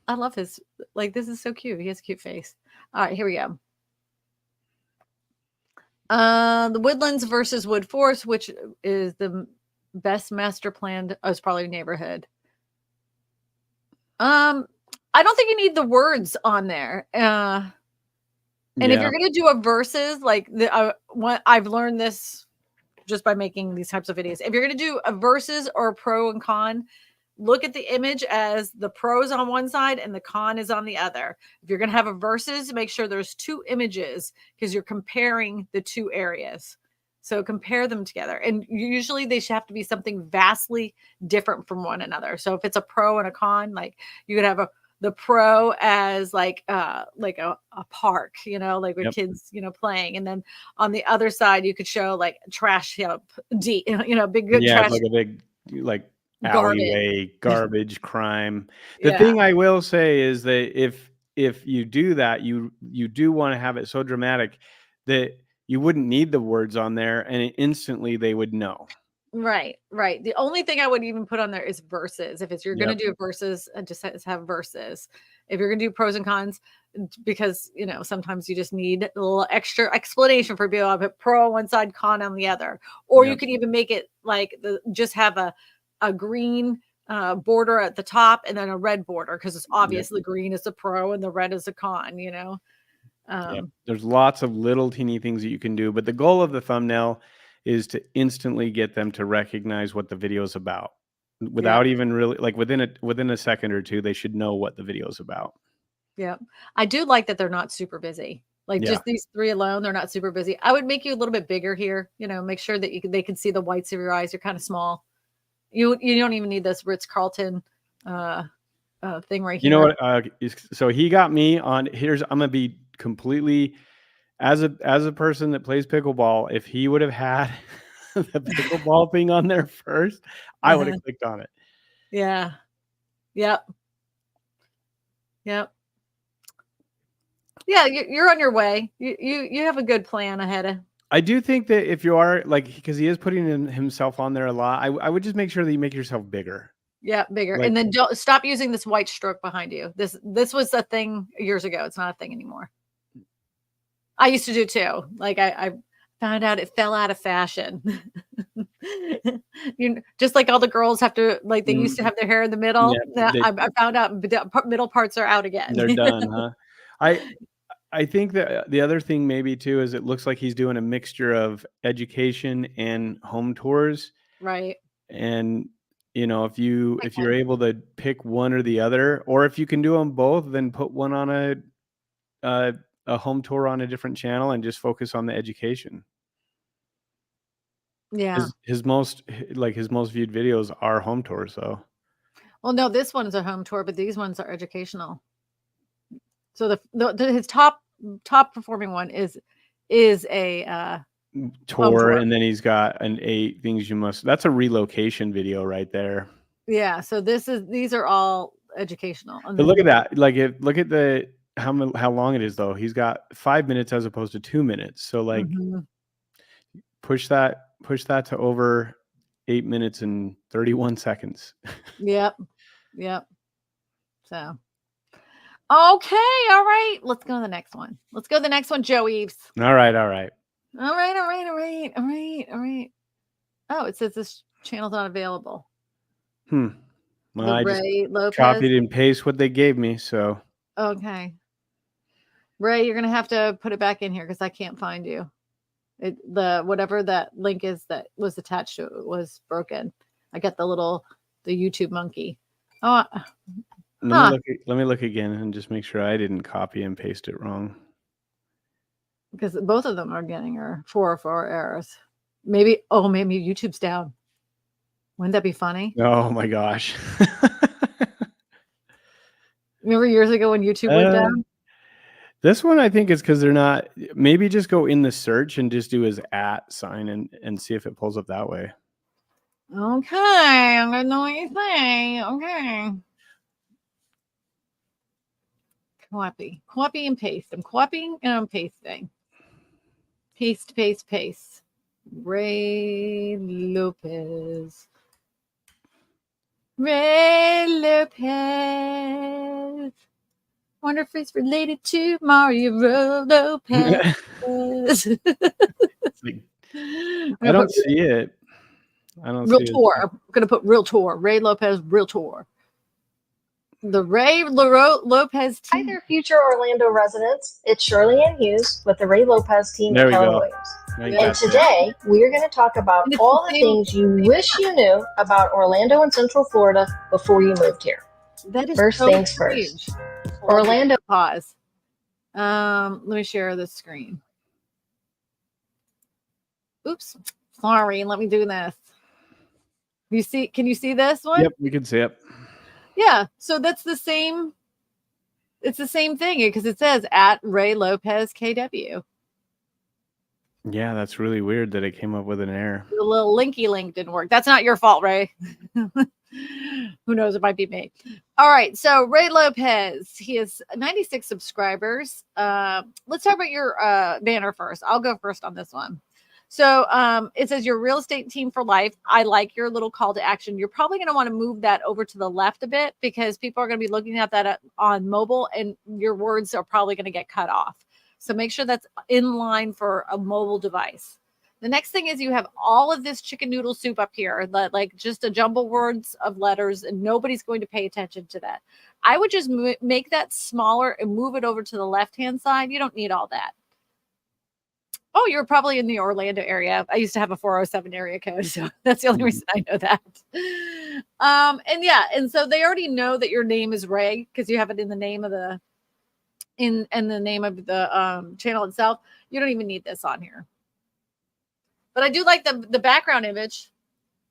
I love his like this is so cute. He has a cute face. All right, here we go. The Woodlands versus Wood Forest, which is the best master planned. Oh, it's probably neighborhood. Um, I don't think you need the words on there. And if Yeah. you're gonna do a versus, like what I've learned this just by making these types of videos. If you're gonna do a versus or a pro and con, look at the image as the pros on one side and the con is on the other. If you're gonna have a versus, make sure there's two images because you're comparing the two areas. So compare them together. And usually they should have to be something vastly different from one another. So if it's a pro and a con, like you could have the pro as like a park, like with Yep. kids, playing. And then on the other side, you could show like trash, big good Yeah, trash like a big like garbage. alleyway, garbage, crime. The Yeah. thing I will say is that if you do that, you do wanna have it so dramatic that you wouldn't need the words on there and instantly they would know. Right, right. The only thing I would even put on there is verses. If it's you're gonna Yep. do a verses, just have verses. If you're gonna do pros and cons, because sometimes you just need a little extra explanation for people. I put pro on one side, con on the other. Or you Yep. could even make it like just have a green border at the top and then a red border because it's Yep. obvious the green is a pro and the red is a con. Yep. Um, There's lots of little teeny things that you can do, but the goal of the thumbnail is to instantly get them to recognize what the video is about. yeah. Without even really like within a second or two, they should know what the video is about. Yeah. I do like that they're not super busy. Like Yeah. just these 3 alone, they're not super busy. I would make you a little bit bigger here, make sure that they can see the whites of your eyes. You're kind of small. You don't even need this Ritz-Carlton uh thing right You know here. what? So he got me on. I'm gonna be completely as a person that plays pickleball. If he would have had the pickleball thing on there first, I would have Uh-huh. clicked on it. Yeah. Yep. Yep. Yeah, you're on your way. You have a good plan ahead of. I do think that if you are like, because he is putting himself on there a lot, I would just make sure that you make yourself bigger. Yeah, bigger. Like, And then don't stop using this white stroke behind you. This was a thing years ago. It's not a thing anymore. I used to do too. Like I found out it fell out of fashion. Just like all the girls have to like they used to mm, have their hair in the yeah, middle. I found out the middle parts are out again. they're done, huh? I I think that the other thing maybe too is it looks like he's doing a mixture of education and home tours. Right. And, Like if you're able to pick one or the other, or if you can do them both, then put one on a a home tour on a different channel and just focus on the education. yeah. His most viewed videos are home tours, so Well, no, this one is a home tour, but these ones are educational. So his top performing one is a home tour, tour. and then he's got an 8 things you must that's a relocation video right there. Yeah. So these are all educational. And But then look at that, like, look at the how long it is, though. He's got 5 minutes as opposed to 2 minutes, so, like, Mhm. push that to over 8 minutes and 31 seconds. Yep. Yep. So, okay. All right. Let's go to the next one. Let's go to the next one, Joe Eves. All right. All right. All right. All right. All right. All right. All right. Oh, it says this channel's not available. Well, The I just Ray Lopez. copied and paste what they gave me. So, Okay. Ray, you're gonna have to put it back in here because I can't find you. Whatever that link is that was attached to it was broken. I got the YouTube monkey. Oh, let me look again and just make sure I didn't copy and paste it wrong. Because both of them are getting 404 errors. Maybe YouTube's down. Wouldn't that be funny? Oh my gosh. Remember years ago when YouTube went down? This one I think is because they're not. Maybe just go in the search and just do his @ sign and see if it pulls up that way. Okay, I'm gonna know what you say. Okay. Copy and paste. I'm copying and I'm pasting. Paste, paste, paste. Ray Lopez. Ray Lopez. Wonder if it's related to Mario Lopez. I don't see it. I don't see it. Realtor. I'm going to put Realtor. Ray Lopez, Realtor. The Ray Lopez team. Hi there, future Orlando residents. It's Shirley Ann Hughes with the Ray Lopez team There at we Keller go. Williams. Right, And today we are going to talk about And it's all the the same- things you wish you knew about Orlando and Central Florida before you moved here. That is First so things strange. first. Orlando. Pause. Let me share the screen. Oops. Sorry. Let me do this. Can you see this one? Yep, we can see it. Yeah. So that's the same. It's the same thing because it says at Ray Lopez KW. Yeah, that's really weird that it came up with an error. The little linky link didn't work. That's not your fault, Ray. Who knows? It might be me. All right. So Ray Lopez, he has 96 subscribers. Let's talk about your banner first. I'll go first on this one. So it says your real estate team for life. I like your little call to action. You're probably going to want to move that over to the left a bit because people are going to be looking at that on mobile and your words are probably going to get cut off. So make sure that's in line for a mobile device. The next thing is you have all of this chicken noodle soup up here, like just a jumble words of letters, and nobody's going to pay attention to that. I would just make that smaller and move it over to the left-hand side. You don't need all that. Oh, you're probably in the Orlando area. I used to have a 407 area code, so that's the only reason I know that. And so they already know that your name is Ray because you have it in the name of the the name of the channel itself. You don't even need this on here. But I do like the background image.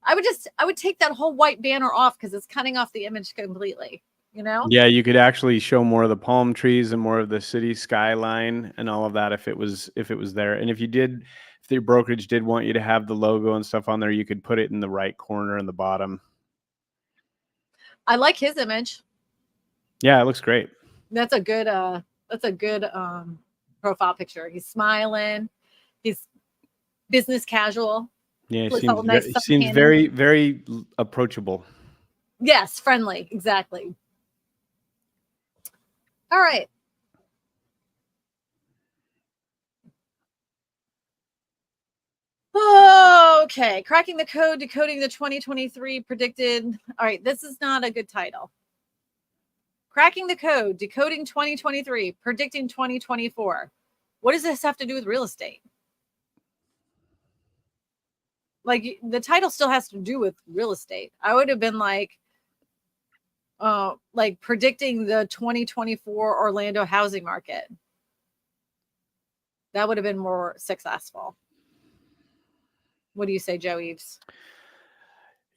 I would take that whole white banner off because it's cutting off the image completely. You know? Yeah, you could actually show more of the palm trees and more of the city skyline and all of that if it was there. And if the brokerage did want you to have the logo and stuff on there, you could put it in the right corner in the bottom. I like his image. Yeah, it looks great. That's a good profile picture. He's smiling. He's business casual. Yeah, He seems very, very approachable. Yes, friendly. Exactly. All right. Okay. Cracking the code, decoding the 2023 predicted. All right. This is not a good title. Cracking the code, decoding 2023, predicting 2024. What does this have to do with real estate? Like the title still has to do with real estate. I would have been like predicting the 2024 Orlando housing market. That would have been more successful. What do you say, Joe Eves?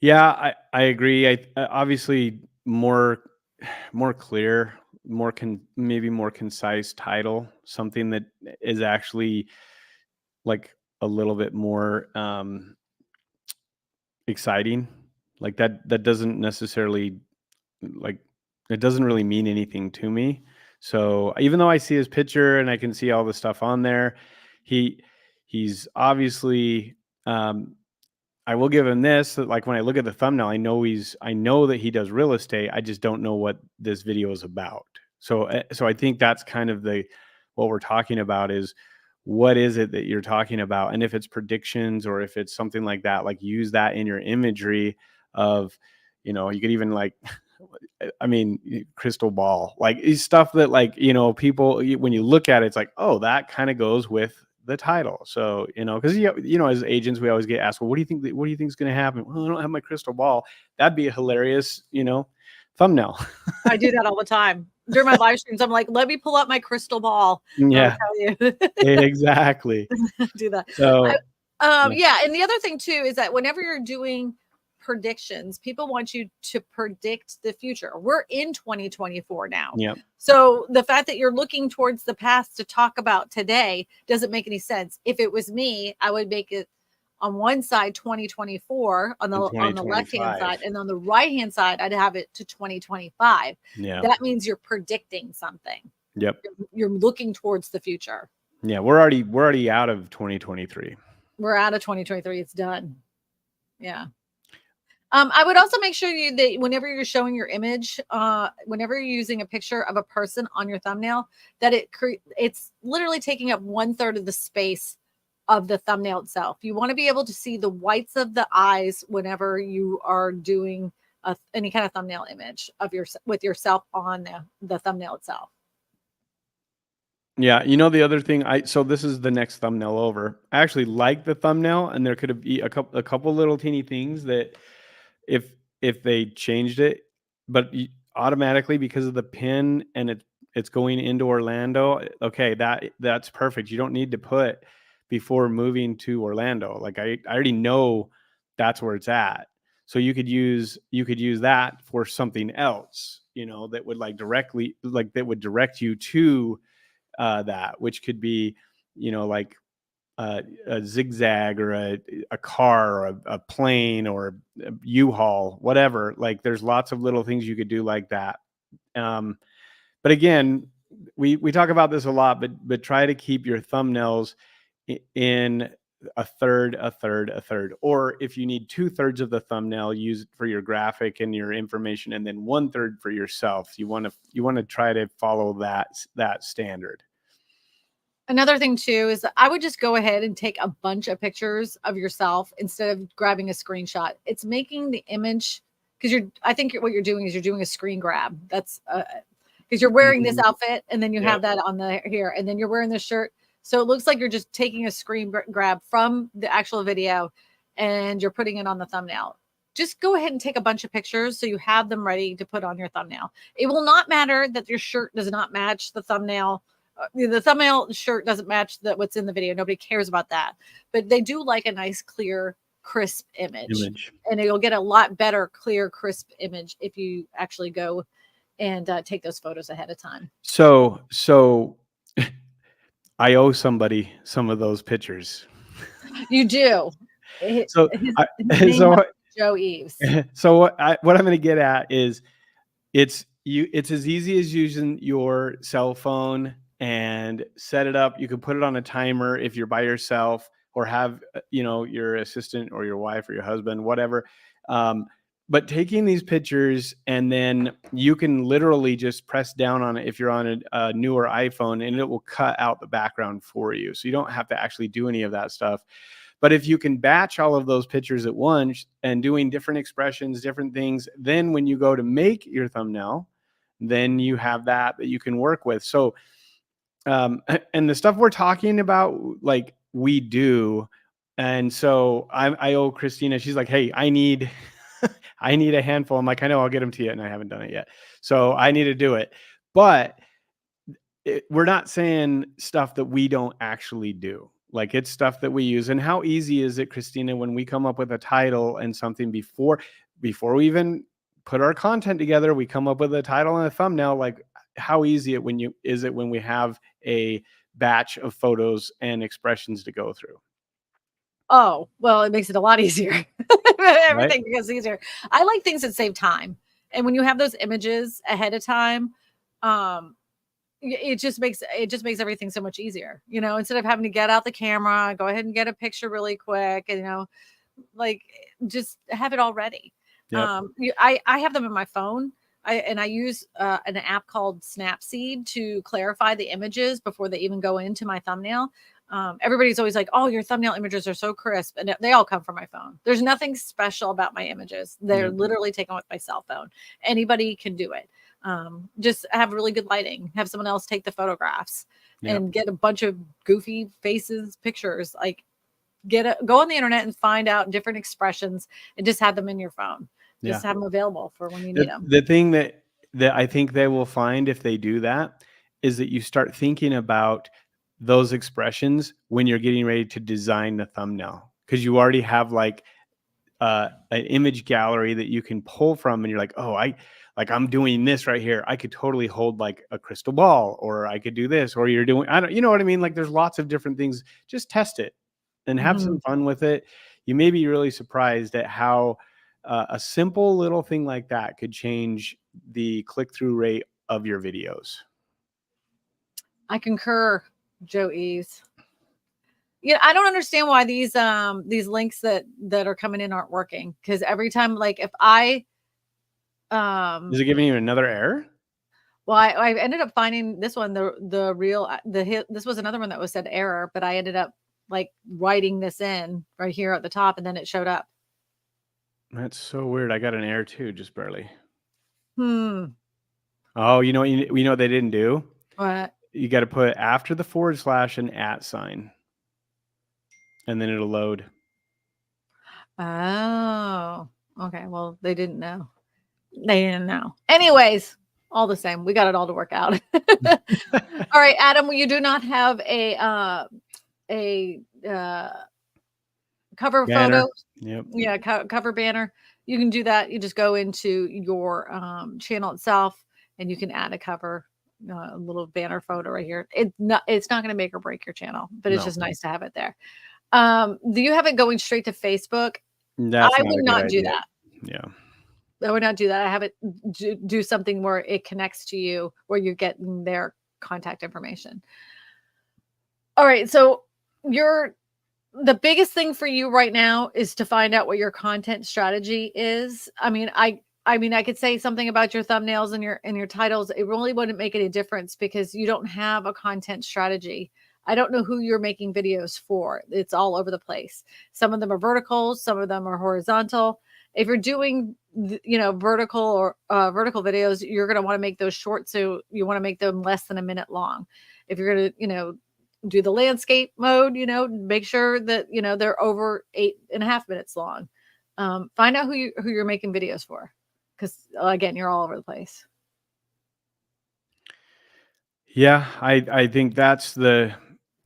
Yeah, I agree. I obviously more clear, maybe more concise title, something that is actually like a little bit more exciting. Like that doesn't necessarily it doesn't really mean anything to me. So even though I see his picture and I can see all the stuff on there, he's obviously I will give him this. Like when I look at the thumbnail, I know that he does real estate. I just don't know what this video is about. So I think that's kind of what we're talking about is what is it that you're talking about? And if it's predictions or if it's something like that, like use that in your imagery of, you could even like, I mean, crystal ball, like stuff that like, people, when you look at it, it's like, oh, that kind of goes with the title. So, because, as agents, we always get asked, well, what do you think is going to happen? Well, I don't have my crystal ball. That'd be a hilarious, thumbnail. I do that all the time. During my live streams, I'm like, let me pull up my crystal ball. Yeah, I'll tell you. exactly. Do that. So, yeah. And the other thing too is that whenever you're doing predictions, people want you to predict the future. We're in 2024 now. yeah. So the fact that you're looking towards the past to talk about today doesn't make any sense. If it was me, I would make it on one side 2024 on the left hand side, and on the right hand side I'd have it to 2025. Yeah. That means you're predicting something. Yep. You're looking towards the future. Yeah, we're already out of 2023. We're out of 2023. It's done. Yeah. I would also make sure that whenever you're showing your image, whenever you're using a picture of a person on your thumbnail, that it's literally taking up 1/3 of the space of the thumbnail itself. You want to be able to see the whites of the eyes whenever you are doing any kind of thumbnail image of with yourself on the thumbnail itself. Yeah, the other thing, so this is the next thumbnail over. I actually like the thumbnail, and there could be a couple little teeny things that if they changed it, but automatically because of the pin and it's going into Orlando, okay, that's perfect. You don't need to put before moving to Orlando. Like I already know that's where it's at. So you could use that for something else, that would that would direct you to that, which could be, like a zigzag or a car or a plane or a U-Haul, whatever. Like there's lots of little things you could do like that. But again, we talk about this a lot, but try to keep your thumbnails in a third, or if you need 2/3 of the thumbnail, use it for your graphic and your information, and then 1/3 for yourself. You want to try to follow that standard. Another thing too is that I would just go ahead and take a bunch of pictures of yourself instead of grabbing a screenshot. It's making the image, because I think what you're doing is you're doing a screen grab. That's because you're wearing this outfit and then you have that on the here, and then you're wearing this shirt. So it looks like you're just taking a screen grab from the actual video and you're putting it on the thumbnail. Just go ahead and take a bunch of pictures so you have them ready to put on your thumbnail. It will not matter that your shirt does not match the thumbnail. The thumbnail shirt doesn't match what's in the video. Nobody cares about that. But they do like a nice, clear, crisp image. And you'll get a lot better, clear, crisp image if you actually go and take those photos ahead of time. So I owe somebody some of those pictures. You do. So Joe Eves. So what I'm going to get at is it's as easy as using your cell phone and set it up. You can put it on a timer if you're by yourself, or have your assistant or your wife or your husband, whatever. But taking these pictures, and then you can literally just press down on it if you're on a newer iPhone, and it will cut out the background for you. So you don't have to actually do any of that stuff. But if you can batch all of those pictures at once and doing different expressions, different things, then when you go to make your thumbnail, then you have that you can work with. So, and the stuff we're talking about, like we do. And so I owe Kristina, she's like, hey, I need a handful. I'm like, I know, I'll get them to you. And I haven't done it yet. So I need to do it. But we're not saying stuff that we don't actually do. Like it's stuff that we use. And how easy is it, Kristina, when we come up with a title and something before we even put our content together, we come up with a title and a thumbnail. Like how easy is it when we have a batch of photos and expressions to go through? Oh, well, it makes it a lot easier. Everything gets easier. I like things that save time. And when you have those images ahead of time, it just makes everything so much easier. Instead of having to get out the camera, go ahead and get a picture really quick, and like just have it all ready. Yep. I have them in my phone. I use an app called Snapseed to clarify the images before they even go into my thumbnail. Everybody's always like, "Oh, your thumbnail images are so crisp," and they all come from my phone. There's nothing special about my images. They're Yep. literally taken with my cell phone. Anybody can do it. Just have really good lighting. Have someone else take the photographs Yep. and get a bunch of goofy faces, pictures. Like go on the internet and find out different expressions and just have them in your phone. Just Yeah. have them available for when you need them. The thing that I think they will find if they do that is that you start thinking about those expressions when you're getting ready to design the thumbnail, because you already have like an image gallery that you can pull from, and you're like, oh, I'm doing this right here. I could totally hold like a crystal ball, or I could do this, or you're doing, I don't, you know what I mean? Like there's lots of different things. Just test it and have some fun with it. You may be really surprised at how a simple little thing like that could change the click-through rate of your videos. I concur, Joe Eves. Yeah, I don't understand why these links that are coming in aren't working. Because every time, like if I Is it giving you another error? well, I ended up finding this one, this was another one that was said error, but I ended up like writing this in right here at the top, and then it showed up. That's so weird. I got an error too, just barely. Oh, you know what they didn't do? What? You got to put after the / an @ sign, and then it'll load. Oh, okay. Well, they didn't know. Anyways, all the same, we got it all to work out. All right, Adam, you do not have a cover Banner. photo. Yep. Yeah, cover banner. You can do that. You just go into your channel itself, and you can add a cover, a little banner photo right here. It's not going to make or break your channel, but it's just nice to have it there. Do you have it going straight to Facebook? That's I not would a good not do idea. that. Yeah. I would not do that. I have it do something where it connects to you, where you're getting their contact information. All right. So the biggest thing for you right now is to find out what your content strategy is. I mean, I could say something about your thumbnails and your titles. It really wouldn't make any difference because you don't have a content strategy. I don't know who you're making videos for. It's all over the place. Some of them are vertical, some of them are horizontal. If you're doing, vertical videos, you're going to want to make those short. So you want to make them less than a minute long. If you're going to, do the landscape mode, make sure that, they're over 8.5 minutes long. Find out who you're making videos for. Cause again, you're all over the place. Yeah. I think that's the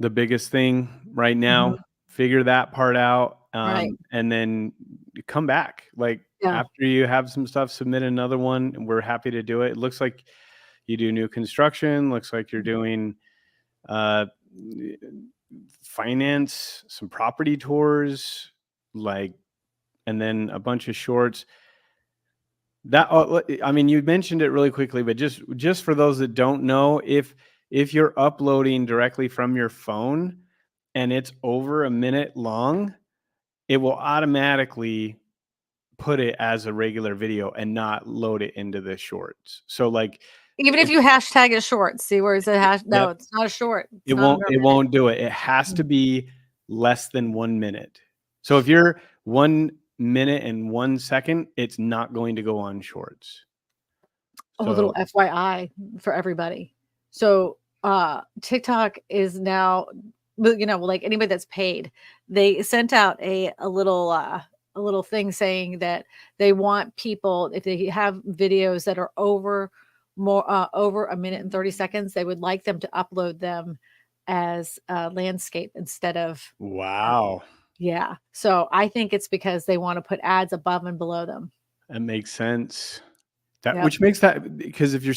biggest thing right now. Figure that part out. Right. And then come back. Like after you have some stuff, submit another one, and we're happy to do it. It looks like you do new construction. Looks like you're doing, finance, some property tours, and then a bunch of shorts. I mean, you mentioned it really quickly, but just for those that don't know, if you're uploading directly from your phone and it's over a minute long, it will automatically put it as a regular video and not load it into the shorts. So even if you hashtag it short, see where it's a hash. No, it's not a short. It won't do it. It has to be less than 1 minute. So if you're 1 minute and 1 second, it's not going to go on shorts. A little FYI for everybody. So TikTok is now, like anybody that's paid, they sent out a little thing saying that they want people, if they have videos that are over a minute and 30 seconds, they would like them to upload them as landscape instead of. Wow. Yeah. So I think it's because they want to put ads above and below them. That makes sense. Which makes that, because if you're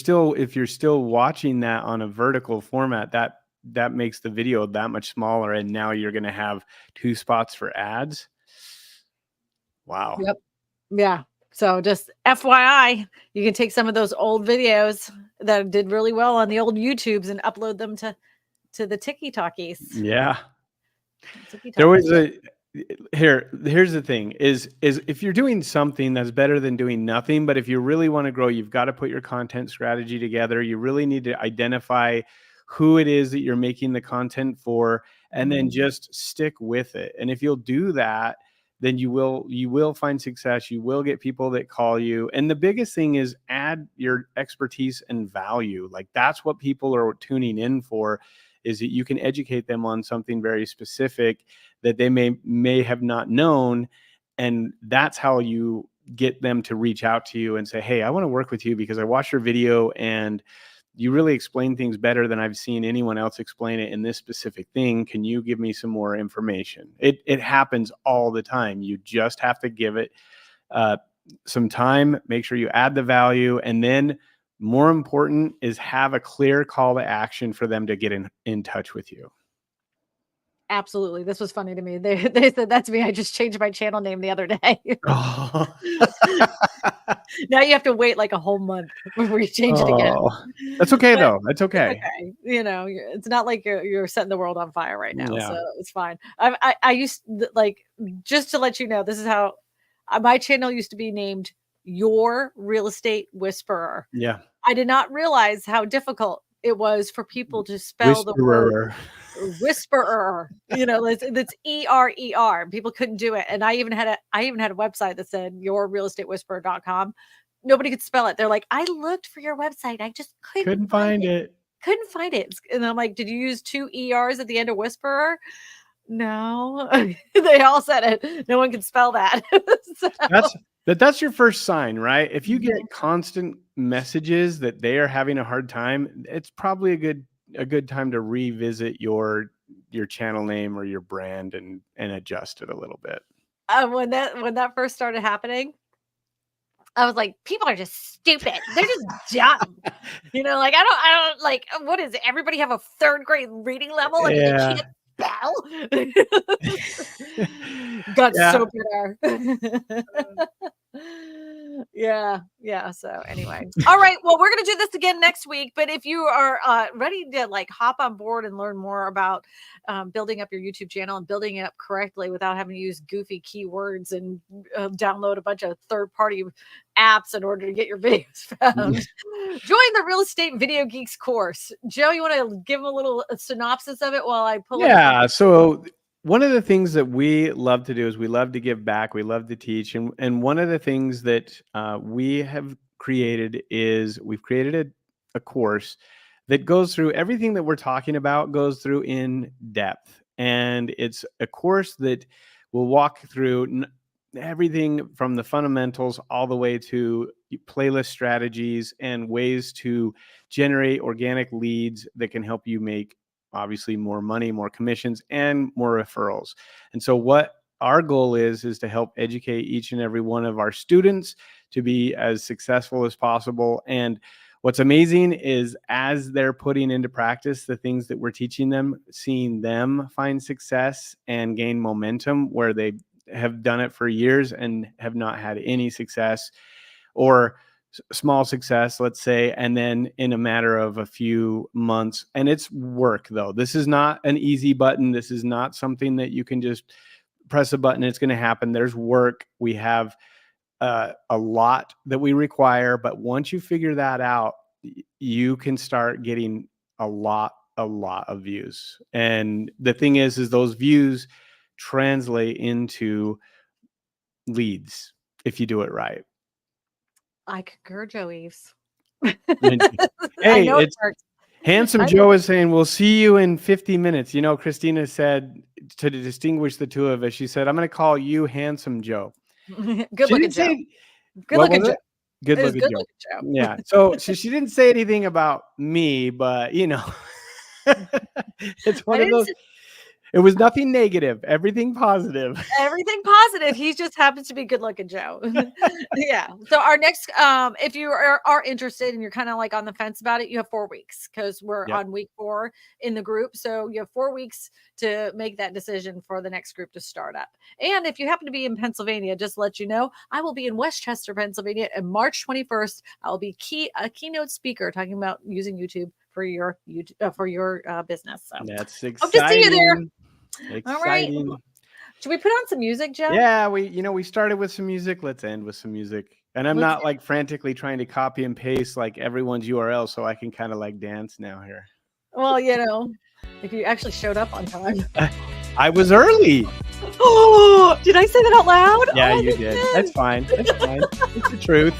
still watching that on a vertical format, that makes the video that much smaller, and now you're going to have 2 spots for ads. Wow. Yep. Yeah. So just FYI, you can take some of those old videos that did really well on the old YouTubes and upload them to the TikTokies. Yeah. There was here's the thing is if you're doing something, that's better than doing nothing. But if you really want to grow, you've got to put your content strategy together. You really need to identify who it is that you're making the content for, and then just stick with it. And if you'll do that, then you will find success. You will get people that call you. And the biggest thing is add your expertise and value. Like, that's what people are tuning in for, is that you can educate them on something very specific that they may have not known. And that's how you get them to reach out to you and say, hey, I want to work with you because I watched your video and you really explain things better than I've seen anyone else explain it in this specific thing. Can you give me some more information? It happens all the time. You just have to give it some time, make sure you add the value, and then more important is have a clear call to action for them to get in touch with you. Absolutely. This was funny to me. They said that's me. I just changed my channel name the other day. Oh. Now you have to wait like a whole month before you change it again. That's okay But though. That's it's okay. okay. You know, it's not like you're setting the world on fire right now, Yeah. so it's fine. I used like, just to let you know, this is how my channel used to be named Your Real Estate Whisperer. Yeah. I did not realize how difficult it was for people to spell the word whisperer. You know, that's ERER. People couldn't do it. And I even had a website that said yourrealestatewhisperer.com. Nobody could spell it. They're like, I looked for your website. I just couldn't find it. Couldn't find it. And I'm like, did you use 2 ERs at the end of whisperer? No. They all said it. No one could spell that. So. That's your first sign, right? If you get constant messages that they are having a hard time, it's probably a good time to revisit your channel name or your brand and adjust it a little bit. When that first started happening, I was like, people are just stupid. They're just dumb. You know, like, I don't like, what is it? Everybody have a 3rd grade reading level and they can't spell. Got so bitter. Yeah. So anyway, all right. Well, we're gonna do this again next week. But if you are ready to like hop on board and learn more about building up your YouTube channel and building it up correctly without having to use goofy keywords and download a bunch of third-party apps in order to get your videos found, join the Real Estate Video Geeks course. Joe, you want to give them a little synopsis of it while I pull it up? Yeah. So one of the things that we love to do is we love to give back. We love to teach. And one of the things that we have created is we've created a course that goes through everything that we're talking about, goes through in depth. And it's a course that will walk through everything from the fundamentals all the way to playlist strategies and ways to generate organic leads that can help you make obviously more money, more commissions, and more referrals. And so what our goal is to help educate each and every one of our students to be as successful as possible. And what's amazing is as they're putting into practice the things that we're teaching them, seeing them find success and gain momentum where they have done it for years and have not had any success, or small success, let's say, and then in a matter of a few months. And it's work though. This is not an easy button. This is not something that you can just press a button and it's going to happen. There's work. We have a lot that we require, but once you figure that out, you can start getting a lot of views. And the thing is those views translate into leads if you do it right. I concur, Joe Eves. Hey, it's Handsome Joe is saying, we'll see you in 50 minutes. You know, Kristina said to distinguish the two of us, she said, I'm going to call you Handsome Joe. Good looking Joe. Good looking Joe. Good looking Joe. Yeah. So she didn't say anything about me, but you know, it's one of those. It was nothing negative, everything positive. Everything positive. He just happens to be good looking Joe. Yeah. So our next, if you are interested and you're kind of like on the fence about it, you have 4 weeks because we're on week 4 in the group. So you have 4 weeks to make that decision for the next group to start up. And if you happen to be in Pennsylvania, just to let you know, I will be in Westchester, Pennsylvania on March 21st. I'll be a keynote speaker talking about using YouTube for your business. So that's exciting. Hope to see you there. Exciting. All right. Should we put on some music, Joe? Yeah, we started with some music. Let's end with some music. And I'm not like frantically trying to copy and paste like everyone's URL, so I can kind of like dance now here. Well, if you actually showed up on time. I was early. Oh, did I say that out loud? Yeah, Oh, you did. That's fine. That's fine. It's the truth.